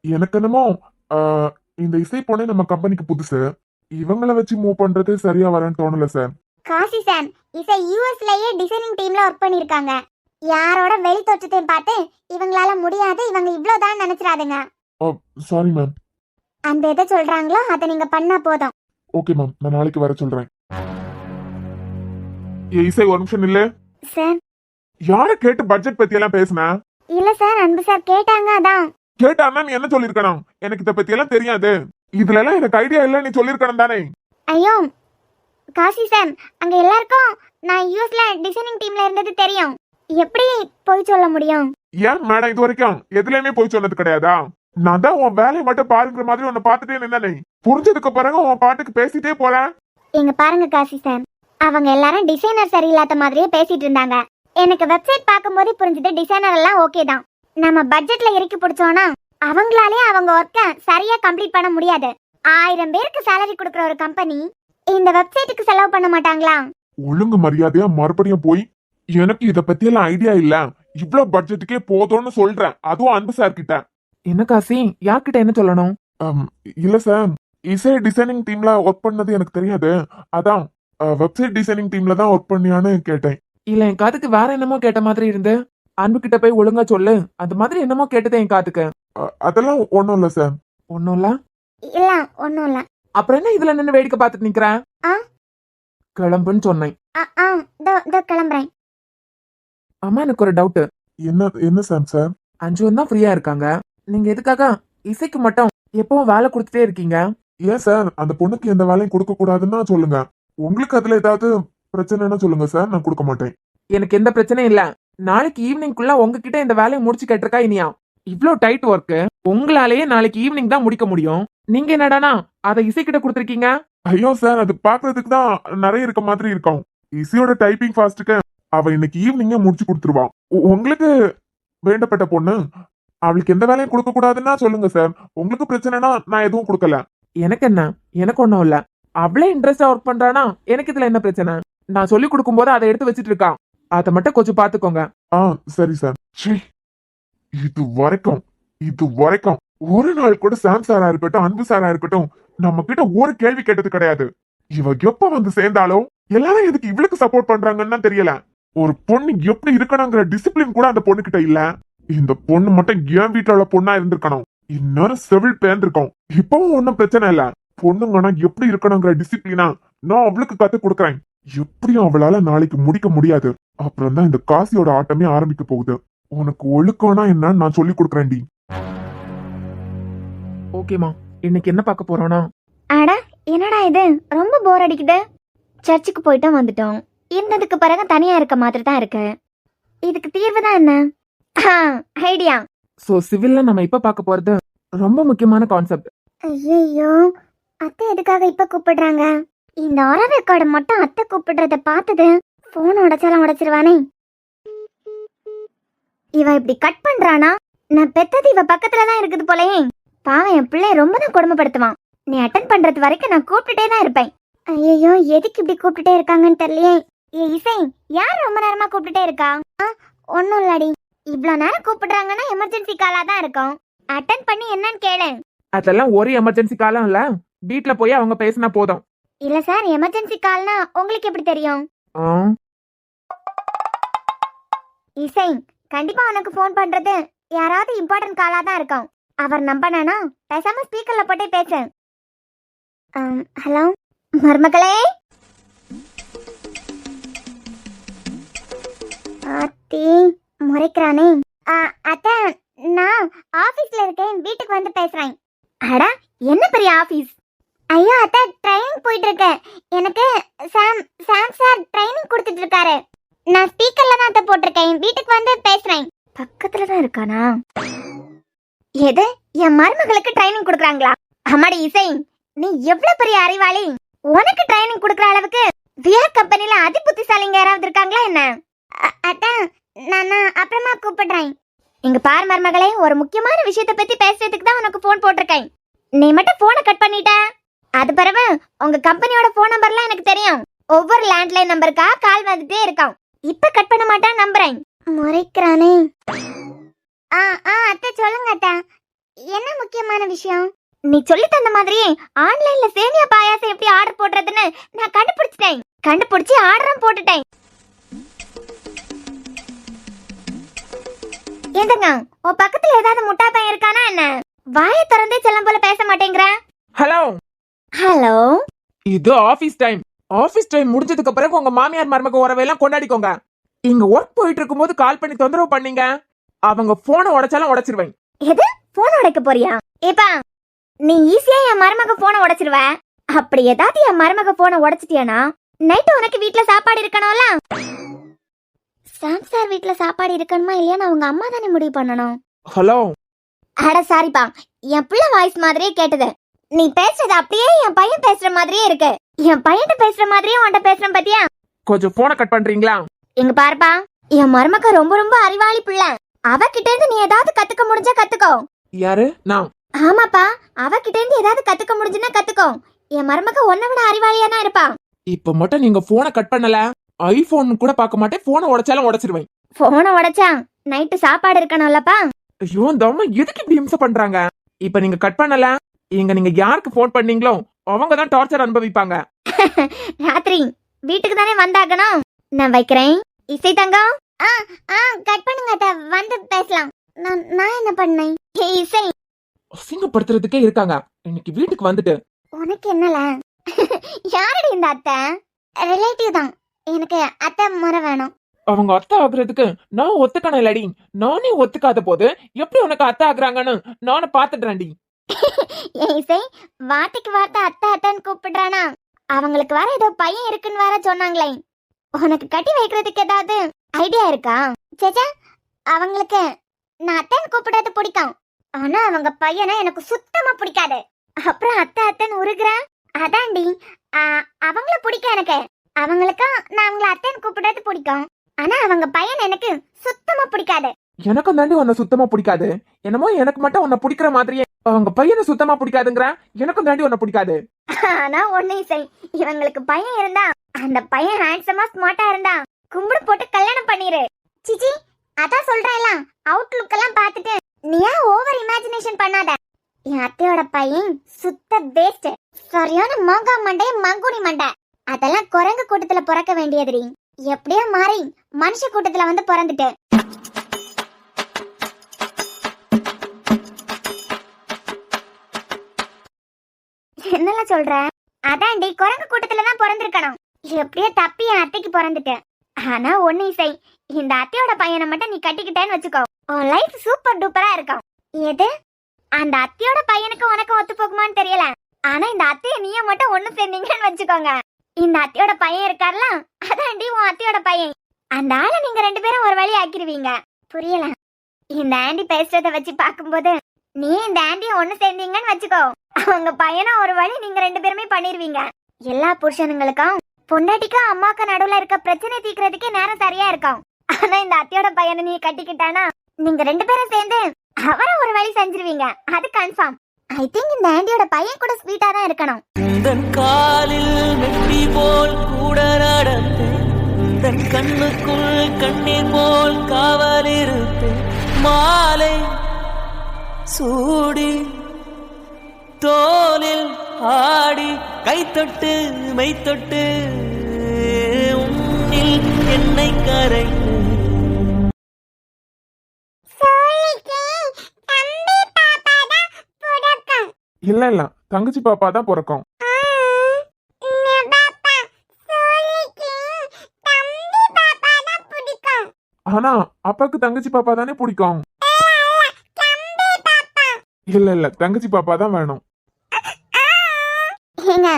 எனக்கு என்னமோ இந்த இசை பொண்ணே நம்ம கம்பெனிக்கு புதுசு. இவங்கள வச்சு மூவ் பண்றது சரியா வரேன்னு தோணல சார்.
காசி சார், இசை யூஎஸ்லயே டிசைனிங் டீம்ல ஒர்க் பண்ணிருக்காங்க. யாரோட வெளி தோற்றத்தையும் பார்த்து இவங்களால முடியாது, இவங்க இவ்வளவுதான் நினைச்சிடாதுங்க.
Sorry ma'am.
அந்த எதை சொல்றாங்களோ அதை நீங்க பண்ணா போதும்.
ஓகே மேம், நான் நாளைக்கு வர சொல்றேன். இசை ஒரு நிமிஷம் இல்ல
சார்.
யார கேட்டு பட்ஜெட் பத்தி எல்லாம் பேசுன?
இல்ல சார், அன்பு சார் கேட்டாங்க, அதான்.
கேட்டானா நீ என்ன சொல்லிருக்கணும்? எனக்கு இத பத்தி எல்லாம் தெரியாது, இதுல எல்லாம் எனக்கு ஐடியா இல்ல நீ சொல்லிருக்கணும் தானே?
ஐயோ காசி சார், அங்க எல்லாருக்கும் நான் யூஎஸ்ல டிசைனிங் டீம்ல இருந்தது தெரியும். எப்படி போய் சொல்ல முடியும்?
ஏன் மேடம் இது வரைக்கும் எதுலயுமே போய் சொன்னது கிடையாதா? நான் தான் உன் வேலையை மட்டும் பாருங்கிற மாதிரி உன்னை பார்த்துட்டே நின்னே. புரிஞ்சதுக்கு பிறகு உன் பாட்டுக்கு பேசிட்டே போற.
எங்க பாருங்க காசி சார், அவங்க எல்லாரும் டிசைனர் சரியில்லாத மாதிரியே பேசிட்டு இருந்தாங்க. எனக்கு வெப்சைட் பார்க்கும்போதே புரிஞ்சது டிசைனர் எல்லாம் ஓகே தான். நம்ம பட்ஜெட்ல இறக்கி பிடிச்சோம்னா அவங்களாலே அவங்க ஒர்க்கை சரியா கம்ப்ளீட் பண்ண முடியாது. 1000 பேருக்கு சேலரி கொடுக்குற ஒரு கம்பெனி இந்த வெப்சைட்டுக்கு செலவு பண்ண மாட்டாங்களா?
ஒழுங்கு மரியாதையா மறுபடியும் போய் எனக்கு இத பத்தி எல்லாம் ஐடியா இல்ல, இவ்ளோ பட்ஜெட்டுக்கே போதும்னு சொல்றேன், அதுவும் அன்பு சார் கிட்ட.
என்ன காசி, யார்கிட்ட என்ன சொல்லணும்?
இல்ல சார், இசை டிசைனிங் டீம்ல ஒர்க் பண்ணது எனக்கு தெரியாது, அதான் வெப்சைட் டிசைனிங் டீம்ல தான் ஒர்க் பண்ணியான்னு கேட்டேன்.
இல்ல, என் காதுக்கு வேற என்னமோ கேட்ட மாதிரி இருந்து. அன்பு கிட்ட போய் ஒழுங்கா சொல்லு, அந்த மாதிரி என்னமோ கேட்டது என் காதுக்கு.
அதெல்லாம் ஒண்ணும் இல்ல சார்.
ஒண்ணும் இல்ல?
இல்ல ஒண்ணும் இல்ல.
அப்புறம் என்ன இதுல நின்னு வேடிக்கை பார்த்துட்டு நிக்கிறேன்?
ஆ?
கிளம்புன்னு சொன்னேன்.
கிளம்புறேன்.
அம்மா, எனக்கு ஒரு டவுட்.
என்ன சார்?
அஞ்சு தான் ஃப்ரீயா இருக்காங்க, நீங்க எதுக்காக இசைக்கு மட்டும் எப்பவும் வேலை கொடுத்துட்டே இருக்கீங்க?
ஏன் சார், அந்த பொண்ணுக்கு எந்த வேலையும் கொடுக்க கூடாதுன்னா சொல்லுங்க. உங்களுக்கு அதுல ஏதாவது பிரச்சனைன்னா சொல்லுங்க சார், நான் கொடுக்க மாட்டேன்.
எனக்கு எந்த பிரச்சனையும் இல்ல. நாளைக்கு ஈவினிங்குள்ள உங்ககிட்ட இந்த வேலையை முடிச்சு கேட்டிருக்கா இனியா? இவ்ளோ டைட் ஒர்க் உங்களாலேயே நாளைக்கு ஈவினிங் தான் முடிக்க முடியும். நீங்க என்னடானா அதை இசைக்கிட்ட கொடுத்துருக்கீங்க?
ஐயோ சார், அது பாக்குறதுக்கு தான் நிறைய இருக்க மாதிரி இருக்கும். இசையோட டைப்பிங் ஃபாஸ்ட்டுக்கு அவ இன்னைக்கு ஈவினிங்கே முடிச்சு கொடுத்துருவான். உங்களுக்கு வேண்டப்பட்ட பொண்ணு, அவளுக்கு எந்த வேலையும் கொடுக்க கூடாதுன்னா சொல்லுங்க சார். உங்களுக்கு பிரச்சனைனா நான் எதுவும் கொடுக்கல.
எனக்கு என்ன, எனக்கு ஒண்ணும் இல்ல. அவளே இன்ட்ரெஸ்டா ஒர்க் பண்றானா எனக்கு இதுல என்ன பிரச்சனை? நான் சொல்லி கொடுக்கும் போது அதை எடுத்து வச்சிட்டு இருக்கான், அதை மட்டும் கொஞ்சம் பாத்துக்கோங்க.
சரி சார். இது வரைக்கும் ஒரு நாள் கூட சாம் சாரா இருக்கட்டும், அன்பு சாரா இருக்கட்டும், நம்ம கிட்ட ஒரு கேள்வி கேட்டது கிடையாது. இவ எப்ப வந்து சேர்ந்தாலும் எல்லாரும் எதுக்கு இவளுக்கு சப்போர்ட் பண்றாங்கன்னு தெரியல. ஒரு பொண்ணு எப்படி இருக்கணுங்கிற டிசிப்ளின் கூட அந்த பொண்ணு கிட்ட இல்ல. இந்த பொண்ணு மட்டும் என் வீட்டுல உள்ள பொண்ணா இருந்திருக்கணும், இன்னொரு செவில் பேர்ந்திருக்கும். இப்பவும் ஒன்னும் பிரச்சனை இல்ல. பொண்ணுங்கன்னா எப்படி இருக்கணுங்கிற டிசிப்ளினா நான் அவளுக்கு கத்து கொடுக்கறேன். எப்படியும் அவளால நாளைக்கு முடிக்க முடியாது. அப்புறம் தான் இந்த காசியோட ஆட்டமே ஆரம்பிக்க போகுது. உனக்கு ஒழுக்கம்னா என்னன்னு நான் சொல்லி கொடுக்கறேன்டி.
ஓகேமா, இன்னைக்கு என்ன பார்க்க போறோம்னா?
அட என்னடா இது, ரொம்ப போர் அடிக்குது. சர்ச்சுக்கு போயிட்டோம் வந்துட்டோம், இருந்ததுக்கு பிறகு தனியா இருக்க மாதிரி தான் இருக்கு. இதுக்கு தீர்வு தான் என்ன? ஐடியா.
சோ சிவில்ல நம்ம இப்ப பார்க்க போறது ரொம்ப முக்கியமான கான்செப்ட்.
ஐயோ, அத்தை எதுக்காக இப்ப கூப்பிடுறாங்க? இந்த ஆரவ் ரெக்கார்டு மட்டும் அத்தை கூப்பிடுறத பார்த்தது போன் உடைச்சாலும் உடைச்சிருவானே. இவ இப்படி கட் பண்றானா? நான் பெத்தது இவ பக்கத்துல தான் இருக்குது போலயே. பாவம், என் பிள்ளை ரொம்ப தான் கொடுமைப்படுத்துவான். நீ அட்டன் பண்றது வரைக்கும் நான் கூப்பிட்டுட்டே தான் இருப்பேன். ஐயோ, எதுக்கு இப்படி கூப்பிட்டுட்டே இருக்காங்கன்னு தெரியலையே. ஏ இசை, யார் ரொம்ப நேரமா கூப்பிட்டுட்டே இருக்கா? ஒன்னும் இல்லடி, இவ்வளவு நேரம் கூப்பிடுறாங்கன்னா எமர்ஜென்சி காலா தான் இருக்கும். அட்டன் பண்ணி என்னன்னு கேளு.
அதெல்லாம் ஒரு எமர்ஜென்சி காலம் இல்ல, வீட்ல போய் அவங்க பேசினா போதும்.
இல்ல சார், எமர்ஜென்சி கால்னா உங்களுக்கு எப்படி தெரியும்? இசை, கண்டிப்பா உனக்கு ஃபோன் பண்றது யாராவது இம்பார்ட்டன்ட் காலா தான் இருக்கும். அவர் நம்பனா பேசாம ஸ்பீக்கர்ல போட்டே பேசு. ஹலோ மருமகளே. ஆத்தி முறைக்கிறானே. அத்தை, நான் ஆபீஸ்ல இருக்கேன், வீட்டுக்கு வந்து பேசுறேன். அட என்ன பெரிய ஆபீஸ்? ஐயோ அத்தை, ட்ரைனிங் போயிட்டு இருக்கேன். எனக்கு சாம் சார் ட்ரைனிங் கொடுத்துட்டு இருக்காரு. நான் ஸ்பீக்கர்ல தான் அத்தை போட்டிருக்கேன், வீட்டுக்கு வந்து பேசுறேன். பக்கத்துல தான் இருக்கானா? எது, என் மருமகளுக்கு ட்ரைனிங் கொடுக்குறாங்களா? அம்மாடி இசை, நீ எவ்வளவு பெரிய அறிவாளி! உனக்கு ட்ரைனிங் கொடுக்குற அளவுக்கு விஆர் கம்பெனில அதி புத்திசாலிங்க யாராவது இருக்காங்களா என்ன? அதான் நான் அப்புறமா கூப்பிடுறேன். இங்க பாரு மருமகளே, ஒரு முக்கியமான விஷயத்தை பத்தி பேசுறதுக்கு தான் உனக்கு போன் போட்டிருக்கேன். நீ மட்டும் போனை கட் பண்ணிட்ட. அது பிறகு உங்க கம்பெனியோட போன் நம்பர்லாம் எனக்கு தெரியும். ஒவ்வொரு லேண்ட்லைன் நம்பருக்கா கால் வந்துட்டே இருக்கும். இப்ப கட் பண்ண மாட்டான் நம்புறேன். முறைக்கிறானே. அத்தை சொல்லுங்க அத்தை, என்ன முக்கியமான விஷயம்? நீ சொல்லி தந்த மாதிரியே ஆன்லைன்ல சேமியா பாயாசம் எப்படி ஆர்டர் போடுறதுன்னு நான் கண்டுபிடிச்சு ஆர்டரும் போட்டுட்டேன். எதுங்க, உன் பக்கத்துல ஏதாவது முட்டா பையன் இருக்கானா என்ன? வாயை திறந்தே செல்லம் போல பேச மாட்டேங்கிற.
ஹலோ
ஹலோ,
இது ஆபீஸ் டைம். ஆபீஸ் டைம் முடிஞ்சதுக்கு பிறகு உங்க மாமியார் மருமக உறவையெல்லாம் கொண்டாடிக்கோங்க. இங்க ஒர்க் போயிட்டு இருக்கும்போது கால் பண்ணி தொந்தரவு பண்ணீங்க, அவங்க போனை உடைச்சாலும் உடைச்சிருவேன்.
எது, போன் உடைக்க போறியா? ஏப்பா, நீ ஈஸியா என் மருமக போனை உடைச்சிருவ. அப்படி ஏதாவது என் மருமக போனை உடைச்சிட்டியானா நைட்டு உனக்கு வீட்டுல சாப்பாடு இருக்கணும்ல. சாம் சார் வீட்டுல சாப்பாடு இருக்கணுமா இல்லையா உங்க அம்மா தானே முடிவு பண்ணணும்.
ஹலோ.
அட சாரிப்பா, என் பிள்ளை வாய்ஸ் மாதிரியே கேட்டது. நீ பேசுறது அப்படியே என் பையன் பேசுற மாதிரியே இருக்கு. என் பையன்ட்ட பேசுற மாதிரியே உன்கிட்ட பேசுறேன் பாத்தியா?
கொஞ்சம் போனை கட் பண்றீங்களா?
எங்க பாருப்பா, என் மருமக ரொம்ப ரொம்ப அறிவாளி பிள்ளை. அவகிட்ட இருந்து நீ ஏதாவது கத்துக்க முடிஞ்சா கத்துக்கோ.
யாரு? நான்.
ஆமாப்பா, அவகிட்ட இருந்து ஏதாவது கத்துக்க முடிஞ்சுன்னா கத்துக்கோ. என் மருமக உன்னை விட அறிவாளியா தான் இருப்பா.
இப்ப மட்டும் நீங்க போனை கட் பண்ணல, ஐபோன் கூட பார்க்க மாட்டேன், போனை உடைச்சாலும் உடைச்சிருவேன்.
போனை உடைச்சா நைட்டு சாப்பாடு இருக்கணும்லப்பா.
ஐயோ இந்த அம்மா எதுக்கு இப்படி இம்சை பண்றாங்க? இப்ப நீங்க கட் பண்ணல, நீங்க யாருக்கு போன் பண்ணீங்களோ அவங்க தான் டார்ச்சர் அனுபவிப்பாங்க.
ராத்திரி வீட்டுக்கு தானே வந்தாகணும். நான் வைக்கிறேன். இசை தங்கம், கட் பண்ணுங்க அத்தை, வந்து பேசலாம். நான் என்ன பண்ணேன்? இசை
அசிங்கப்படுத்துறதுக்கே இருக்காங்க. இன்னைக்கு வீட்டுக்கு வந்துட்டு
உனக்கு என்னல? யாரடி இந்த அத்தை? ரிலேட்டிவ் தான். எனக்கு அத்தை முறை வேணும்.
அவங்க அத்தை ஆகுறதுக்கு நான் ஒத்துக்கணும் இல்லடி. நானே ஒத்துக்காத போது எப்படி உனக்கு அத்தை ஆகுறாங்கன்னு நானும் பாத்துடுறேன்டி.
இசை வார்த்தைக்கு வார்த்தை அத்தை அத்தைன்னு கூப்பிடுறானா? அவங்களுக்கு வேற ஏதோ பையன் இருக்குன்னு வேற சொன்னாங்களே. உனக்கு கட்டி வைக்கிறதுக்கு ஏதாவது ஐடியா இருக்கா? சேச்சா, அவங்களுக்கு நான் அத்தைன்னு கூப்பிடுறது பிடிக்கும். ஆனா அவங்க பையனை எனக்கு சுத்தமா பிடிக்காது. அப்புறம் அத்தை அத்தைன்னு உருகுறேன். அதான்டி, அவங்கள பிடிக்கும் எனக்கு. அவங்களுக்கா நான் அவங்கள அத்தைன்னு கூப்பிடுறது பிடிக்கும். ஆனா அவங்க பையன் எனக்கு சுத்தமா பிடிக்காது.
எனக்கும் தாண்டி உன்னை சுத்தமா பிடிக்காது. என்னமோ எனக்கு மட்டும் உன்னை பிடிக்கிற மாதிரியே அவங்க பையனை சுத்தமா பிடிக்காதுங்கிற. எனக்கும் தாண்டி உன்னை பிடிக்காது.
ஆனா ஒண்ணு இசை, இவங்களுக்கு பையன் இருந்தா, அந்த பையன் ஹேண்ட்ஸமா ஸ்மார்ட்டா இருந்தா கும்பிடு போட்டு கல்யாணம் பண்ணிரு. சிச்சி, அதான் சொல்றேன்ல, அவுட்லுக் எல்லாம் பாத்துட்டு நீயா ஓவர் இமேஜினேஷன் பண்ணாத. என் அத்தையோட பையன் சுத்த வேஸ்ட். சரியான மாங்கா மண்டை, மங்குனி மண்டை. அதெல்லாம் குரங்கு கூட்டத்துல பிறக்க வேண்டியதுரி. எப்படியோ மாறி மனுஷ கூட்டத்துல வந்து பிறந்துட்டு. என்னெல்லாம் சொல்ற? அதான்டி, குரங்கு கூட்டத்துல தான் பிறந்திருக்கணும். எப்படியோ தப்பி என் அத்தைக்கு பிறந்துட்டு. ஆனா ஒண்ணு இசை, இந்த அத்தையோட பையனை மட்டும் நீ கட்டிக்கிட்டேன்னு வச்சுக்கோ, உன் லைஃப் சூப்பர் டூப்பரா இருக்கும். எது? அந்த அத்தையோட பையனுக்கு உனக்கு ஒத்து போகுமான்னு தெரியல. ஆனா இந்த அத்தைய நீயும் மட்டும் ஒண்ணு சேர்ந்தீங்கன்னு வச்சுக்கோங்க, இந்த அத்தையோட பையன் இருக்கார்ல, அதான்டி உன் அத்தையோட பையன். அந்த ஆளை நீங்க ரெண்டு பேரும் ஒரு வழி ஆக்கிடுவீங்க. புரியல? இந்த ஆண்டி பேசுறத வச்சு பாக்கும்போது நீ இந்த ஆண்டிய ஒண்ணு சேர்ந்தீங்கன்னு வச்சுக்கோ, அவங்க பையனும் ஒரு வழி நீங்க ரெண்டு பேருமே பண்ணிருவீங்க. எல்லா புருஷனுங்களுக்கும் பொண்டாட்டிக்கும் அம்மாக்கு நடுவுல இருக்க பிரச்சனை தீக்கிறதுக்கே நேரம் சரியா இருக்கும். ஆனா இந்த அத்தையோட பையனை நீ கட்டிக்கிட்டானா நீங்க ரெண்டு பேரும் சேர்ந்து அவரை ஒரு வழி செஞ்சிருவீங்க. அது கன்ஃபார்ம். ஐ திங்க் இந்த ஆண்டியோட பையன் கூட ஸ்வீட்டா தான் இருக்கணும்.
உந்தன் காலில் மெட்டி போல் கூட நடந்தேன், உந்தன் கண்ணுக்குள் கண்ணீர் போல் காவல் இருப்பேன். மாலை சூடி தோலில் ஆடி கைத்தொட்டு மெய்த்தொட்டு உன்னில் என்னை கரைத்து
இல்ல இல்ல, தங்கச்சி பாப்பா தான் பிறக்கும். ஆனா அப்பாக்கு தங்கச்சி பாப்பா தானே பிடிக்கும். இல்ல இல்ல, தங்கச்சி பாப்பா தான் வேணும்.
ஏங்க,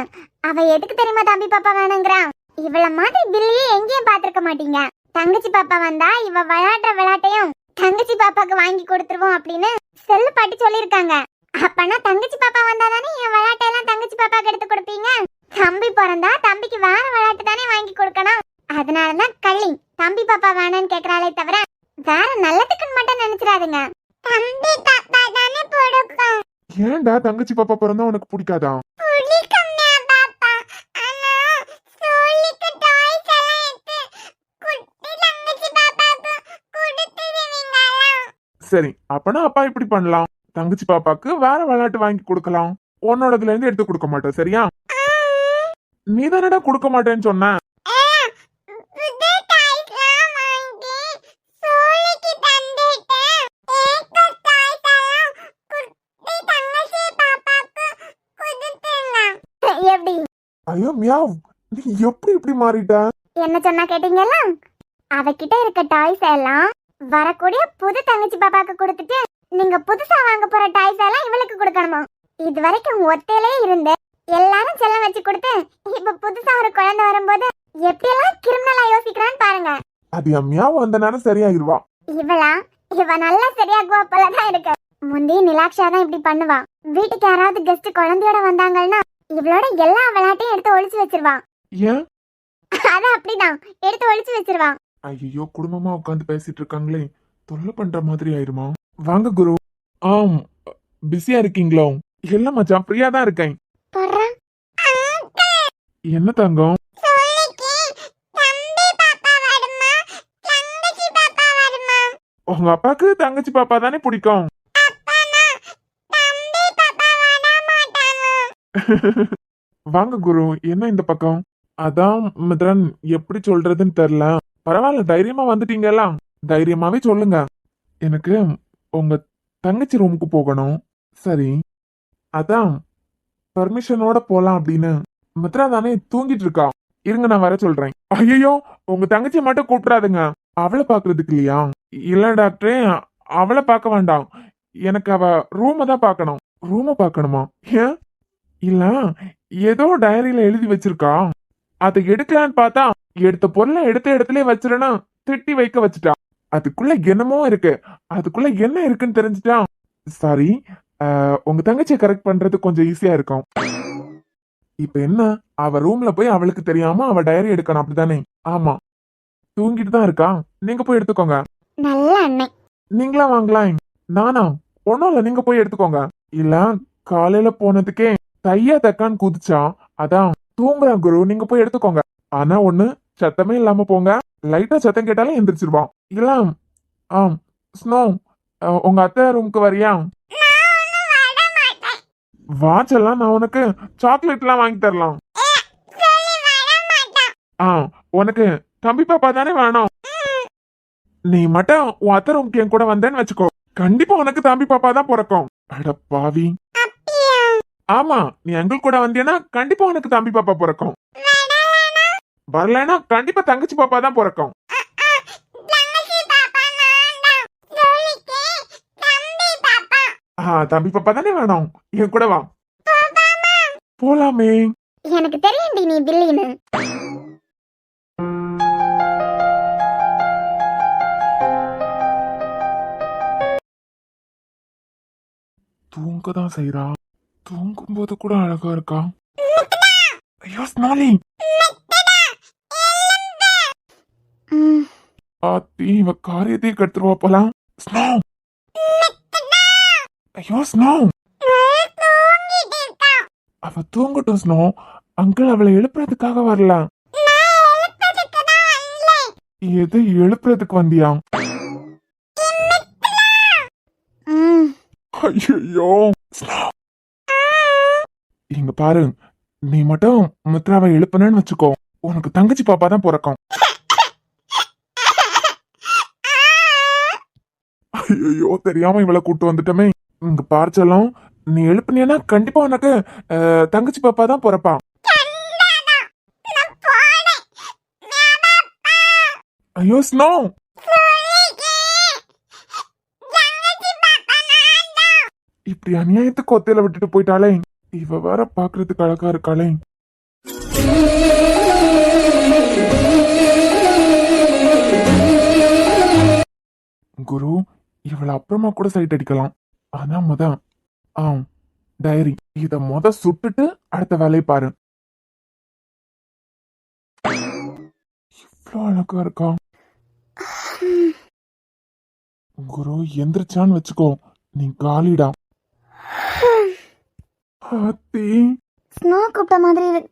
அவ எதுக்கு தெரியுமா தம்பி பாப்பா வேணுங்கிறான்? இவள மாதிரி பில்லியே எங்கேயும் பாத்திருக்க மாட்டீங்க. தங்கச்சி பாப்பா வந்தா இவ விளையாடுற விளையாட்டையும் தங்கச்சி பாப்பாக்கு வாங்கி கொடுத்துருவோம் அப்படின்னு செல்லு பாட்டி சொல்லிருக்காங்க. அப்பனா தங்கச்சி பாப்பா வந்தாதானே என் விளையாட்டெல்லாம் தங்கச்சி பாப்பாக்கு எடுத்து கொடுப்பீங்க. தம்பி பிறந்தா தம்பிக்கு வேற விளையாட்டு தானே வாங்கி கொடுக்கணும். அதனாலதான் கள்ளி தம்பி பாப்பா வேணும்னு கேக்குறாளே தவிர வேற நல்லதுக்குன்னு மட்டும் நினைச்சிடாதுங்க. தம்பி பாப்பா தானே பிடிக்கும்.
ஏன்டா தங்கச்சி பாப்பா பிறந்தா உனக்கு பிடிக்காதா? சரி, அப்பனா அப்பா இப்படி பண்ணலாம், தங்கச்சி பாப்பாக்கு வேற விளையாட்டு வாங்கி கொடுக்கலாம். உன்னோடதுல இருந்து எடுத்து கொடுக்க மாட்டோம், சரியா? நீ தானடா கொடுக்க மாட்டேன்னு சொன்ன. ஐயோ மியாவ், நீ எப்படி இப்படி மாறிட்ட?
என்ன சொன்னா கேட்டீங்கல்ல? அவகிட்ட இருக்க டாய்ஸ் எல்லாம் வரக்கூடிய புது தங்கச்சி பாப்பாக்கு கொடுத்துட்டு நீங்க புதுசா வாங்க போற டாய்ஸ் எல்லாம் இவளுக்கு கொடுக்கணுமா? இது வரைக்கும் ஒத்தையிலே இருந்து எல்லாரும் செல்லம் வச்சு கொடுத்து இப்ப புதுசா ஒரு குழந்தை வரும்போது எப்படியெல்லாம் கிரிமினலா யோசிக்கிறான்னு பாருங்க.
அது என் மியாவ் வந்த நேரம் சரியாயிருவா.
இவ நல்லா சரியாகுவா போலதான் இருக்கு. முந்தைய நிலாக்ஷா தான் இப்படி பண்ணுவா. வீட்டுக்கு யாராவது கெஸ்ட் குழந்தையோட வந்தாங்கன்னா இவளோட எல்லா விளையாட்டையும் எடுத்து ஒளிச்சு வச்சிருவா.
ஏன்?
அதான் அப்படிதான் எடுத்து ஒளிச்சு வச்சிருவா.
ஐயோ, குடும்பமா உட்காந்து பேசிட்டு இருக்காங்களே, தொல்லை பண்ற மாதிரி ஆயிருமா? வாங்க குரு. ஆம், பிஸியா இருக்கீங்களோ? இல்ல மச்சான், ஃப்ரீயா தான் இருக்கேன்.
போடுறா.
என்ன தங்கம்? உங்க அப்பாக்கு தங்கச்சி பாப்பா தானே பிடிக்கும். வாங்க குரு, என்ன இந்த பக்கம்? அதான் மித்ரன், எப்படி சொல்றதுன்னு தெரியல. பரவாயில்ல, தைரியமா வந்துட்டீங்களா? தைரியமாவே சொல்லுங்க. எனக்கு உங்க தங்கச்சி ரூமுக்கு போகணும். சரி, அதான் பர்மிஷனோட போலாம் அப்படின்னு. மித்ரா தானே தூங்கிட்டு இருக்கா. இருங்க, நான் வர சொல்றேன். ஐயோ, உங்க தங்கச்சியை மட்டும் கூப்பிடாதுங்க. அவளை பாக்குறதுக்கு இல்லையா? இல்ல டாக்டரே, அவளை பார்க்க வேண்டாம். எனக்கு அவ ரூமை தான் பார்க்கணும். ரூமை பார்க்கணுமா? ஏன்? இல்ல, ஏதோ டைரியில எழுதி வச்சிருக்கா. அதை எடுக்கலான்னு பார்த்தா எடுத்த பொருளை எடுத்த இடத்துல வச்சிருன்னா திட்டி வைக்க வச்சுட்டா. அதுக்குள்ள என்னமோ இருக்கு. அதுக்குள்ள என்ன இருக்குன்னு தெரிஞ்சுட்டா. சாரி, உங்க தங்கச்சியை கரெக்ட் பண்றது கொஞ்சம் ஈஸியா இருக்கும். இப்ப என்ன, அவ ரூம்ல போய் அவளுக்கு தெரியாம அவ டைரி எடுக்கணும், அப்படித்தானே? ஆமா, தூங்கிட்டு தான் இருக்கா. நீங்க போய் எடுத்துக்கோங்க.
நல்ல அண்ணன்.
நீங்களா வாங்கலாம். நானா? ஒண்ணும் இல்ல, நீங்க போய் எடுத்துக்கோங்க. இல்ல, காலையில போனதுக்கே தையா தக்கான்னு குதிச்சா. அதான் தூங்குறான் குரு, நீங்க போய் எடுத்துக்கோங்க. ஆனா ஒண்ணு, சத்தமே இல்லாம போங்க. லைட்டா சத்தம் கேட்டாலும் எந்திரிச்சிருவான். இல்ல, ஆம் ஸ்னோ, உங்க அத்தை ரூமுக்கு வரியா? வாட்ச் எல்லாம் நான் உனக்கு சாக்லேட் எல்லாம் வாங்கி தரலாம். உனக்கு தம்பி பாப்பா தானே வேணும். நீ மட்டும் உன் அத்தை ரூமுக்கு என் கூட வந்தேன்னு வச்சுக்கோ, கண்டிப்பா உனக்கு தம்பி பாப்பா தான் பிறக்கும். அட பாவி. ஆமா, நீ எங்கள் கூட வந்தீன்னா கண்டிப்பா உனக்கு தம்பி பாப்பா பிறக்கும். வரலன்னா கண்டிப்பா தங்கச்சி பாப்பா தான் பிறக்கும். தம்பி பாப்பா தானே வேணும். என் கூட வா. போலாமே.
எனக்கு தெரியும் நீ பில்லின்னு.
தூங்க தான் செய்யறா. தூங்கும் போது கூட அழகா இருக்கா. ஐயோ ஸ்னாலி, ஆத்தி, இவ காரியத்தையே கெடுத்துருவா போலாம். ஸ்னோ, ஐயோ ஸ்னோ, அவ தூங்கட்டும் ஸ்னோ. அங்கிள் அவளை எழுப்புறதுக்காக வரல. எது எழுப்புறதுக்கு வந்தியா? ஐயோ, இங்க பாரு, நீ மட்டும் மித்ராவை எழுப்புனேன்னு வச்சுக்கோ, உனக்கு தங்கச்சி பாப்பா தான் பிறக்கும். ஐயோ, தெரியாம இவளை கூட்டு வந்துட்டமே. இங்க பார்ச்சலும், நீ எழுப்புனீன்னா கண்டிப்பா உனக்கு தங்கச்சி பாப்பா தான் பிறப்பான். ஐயோ ஸ்னோ, இப்படி அநியாயத்துக்கு ஒத்தையில விட்டுட்டு போயிட்டாலே. இவ வேற பாக்குறதுக்கு அழகா இருக்காளே. குரு, இவளை அப்புறமா கூட சைட் அடிக்கலாம். ஆனா டைரி இத சுட்டுட்டு அடுத்த வேலையை பாரு. இவ்வளவு அழகா இருக்கா. குரு, எந்திரிச்சான்னு வச்சுக்கோ, நீ காலிடா. ஆத்தி,
ஸ்னோ கூப்பிட்ட மாதிரி இருக்கு.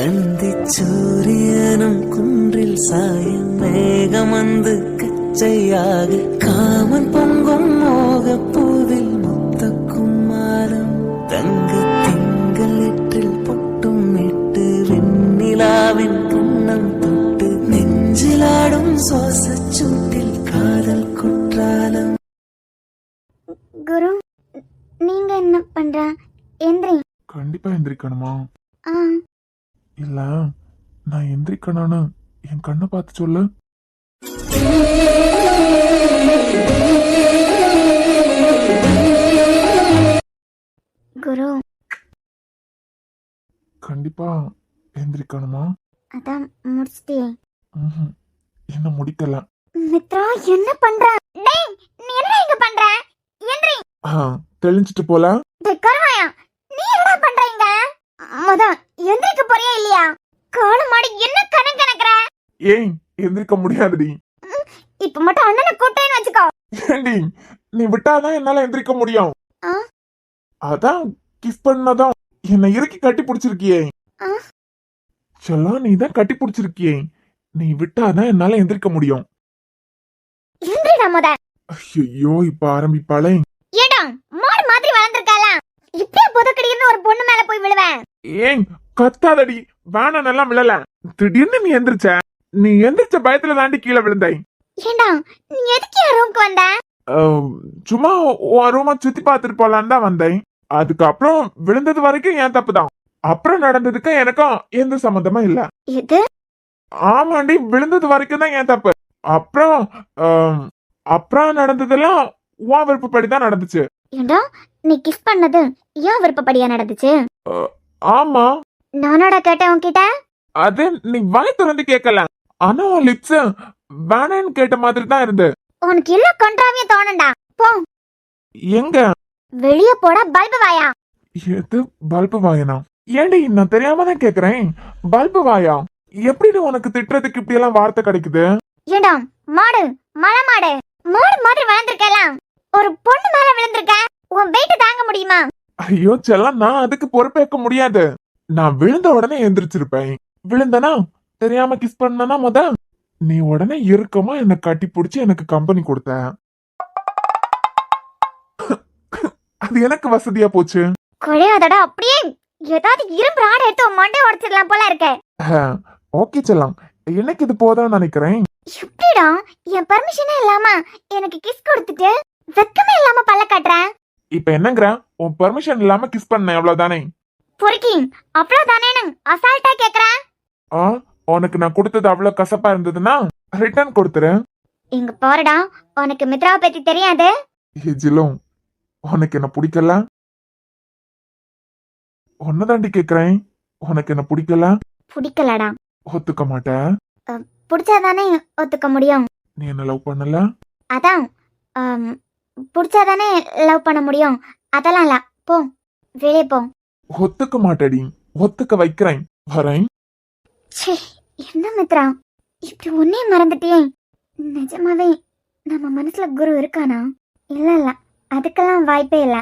அந்தி சூரியனும் குன்றில் சாயும் மேகம் வந்து கச்சையாக காமன் பொங்கும் மோக பூவில் முத்தக்கும் மாலம் தங்க திங்கள் எற்றில் பொட்டும் இட்டு வெண்ணிலாவின் கண்ணம் தொட்டு நெஞ்சிலாடும் சுவாச சூட்டில் காதல் குற்றாலம்.
குரு, நீங்க என்ன பண்ற? எந்திரி.
கண்டிப்பா எந்திரிக்கணுமா?
ஆ,
இல்ல, நான் எந்திரிக்கணும்னு என் கண்ணை பார்த்து சொல்லு.
குரு,
கண்டிப்பா எந்திரிக்கணுமா?
அதான் முடிச்சிட்டே.
என்ன முடிக்கல.
மித்ரா, என்ன பண்ற? டேய் நீ என்ன இங்க பண்ற எந்திரி.
தெளிஞ்சிட்டு போல.
டேய் கருவாயா நீ என்ன பண்றீங்க? முத எந்திரிக்க போறியா இல்லையா? காலம் மாடி என்ன கணக்கற?
ஏய் எந்திரிக்க முடியாதுடி.
இப்ப மட்டும் அண்ணனை கூட்டேன்னு வச்சுக்கோ.
ஏண்டி நீ விட்டாதான் என்னால எந்திரிக்க முடியும்.
ஆ?
அதான் கிஸ் பண்ணதும் என்னை இறுக்கி கட்டி பிடிச்சிருக்கியே.
ஆ?
செல்லம் நீ தான் கட்டி பிடிச்சிருக்கியே. நீ விட்டாதான் என்னால எந்திரிக்க முடியும்.
எந்திரிடா முத.
ஐயோ இப்ப ஆரம்பிப்பாளே.
ஏடா மாடு மாதிரி வளர்ந்திருக்கால, இப்படியே புதக்கடின்னு ஒரு பொண்ணு மேல போய் விழுவேன்.
ஏன் கத்தாதடி. வேணாம் நல்லா விழல. திடீர்னு நீ எந்திரிச்ச. நீ எந்திரிச்ச பயத்துல தாண்டி கீழே விழுந்தாய்.
ஏண்டா நீ எதுக்கு என் ரூம்க்கு வந்த?
சும்மா ரூமா சுத்தி பார்த்துட்டு போலான்னு தான் வந்தேன். அதுக்கப்புறம் விழுந்தது வரைக்கும் என் தப்பு தான். அப்புறம் நடந்ததுக்கு எனக்கும் எந்த சம்மந்தமும் இல்ல.
எது?
ஆமாண்டி விழுந்தது வரைக்கும் தான் என் தப்பு. அப்புறம் அப்புறம் நடந்ததெல்லாம் உன் விருப்பப்படி தான் நடந்துச்சு.
ஏண்டா நீ கிஸ் பண்ணது ஏன் விருப்பப்படியா நடந்துச்சு?
ஆமா
நானோட கேட்டேன் உன்கிட்ட.
அது நீ வாய் திறந்து கேட்கல. ஆனா உன் லிப்ஸ் வேணான்னு கேட்ட மாதிரி தான் இருந்து.
உனக்கு எல்லாம் கன்றாவிய தோணண்டா. போ
எங்க
வெளிய போடா பல்பு வாயா.
எது பல்பு வாயனா? ஏண்டி நான் தெரியாம தான் கேக்குறேன். பல்பு வாயா எப்படி உனக்கு திட்டுறதுக்கு இப்படி எல்லாம் வார்த்தை கிடைக்குது?
ஏண்டா மாடு மலை மாடு மாடு மாதிரி வளர்ந்திருக்கலாம், ஒரு பொண்ணு மேல விழுந்திருக்க, உன் வெயிட் தாங்க முடியுமா?
ஐயோ செல்லம் நான் அதுக்கு பொறுப்பேற்க முடியாது. நான் விழுந்த உடனே எந்திரிச்சிருப்பேன். விழுந்தனா தெரியாம கிஸ் பண்ணனா முத நீ உடனே இறுக்கமா என்ன கட்டி பிடிச்சி எனக்கு கம்பெனி கொடுத்த. அது எனக்கு வசதியா போச்சு.
கொலையாதடா அப்படியே ஏதாவது இரும்பு ராட எடுத்து உன் மண்டை உடைச்சிடலாம் போல இருக்க.
ஓகே செல்லம் எனக்கு இது போதும்னு நினைக்கிறேன்.
எப்படிடா என் பர்மிஷனே இல்லாம எனக்கு கிஸ் கொடுத்துட்டு வெக்கமே இல்லாம பல்ல காட்டுறேன்?
இப்ப என்னங்கற உன் பெர்மிஷன் இல்லாம கிஸ் பண்ண எவ்வளவுதானே?
பொறுக்கி அவ்வளவுதானேன்னு அசால்ட்டா கேக்குறேன்.
உனக்கு நான் கொடுத்தது அவ்வளவு கசப்பா இருந்ததுன்னா ரிட்டர்ன் கொடுத்துரு.
இங்க பாருடா உனக்கு மித்ராவை பத்தி தெரியாது.
ஜிலும் உனக்கு என்ன பிடிக்கல? ஒன்னதாண்டி கேக்குறேன். உனக்கு என்ன பிடிக்கல?
பிடிக்கலடா.
ஒத்துக்க மாட்டேன்.
பிடிச்சாதானே ஒத்துக்க முடியும்.
நீ என்ன லவ் பண்ணல?
அதான் பிடிச்சாதானே லவ் பண்ண முடியும். அதெல்லாம் இல்ல, போ வெளியே போ.
ஒத்துக்க மாட்டேடி. ஒத்துக்க வைக்கிறேன். வரேன்.
ச்சே என்ன மித்ரா இப்படி ஒன்னே மறந்துட்டியே. நிஜமாவே நம்ம மனசுல குரு இருக்கானா? இல்ல இல்ல அதுக்கெல்லாம் வாய்ப்பே இல்ல.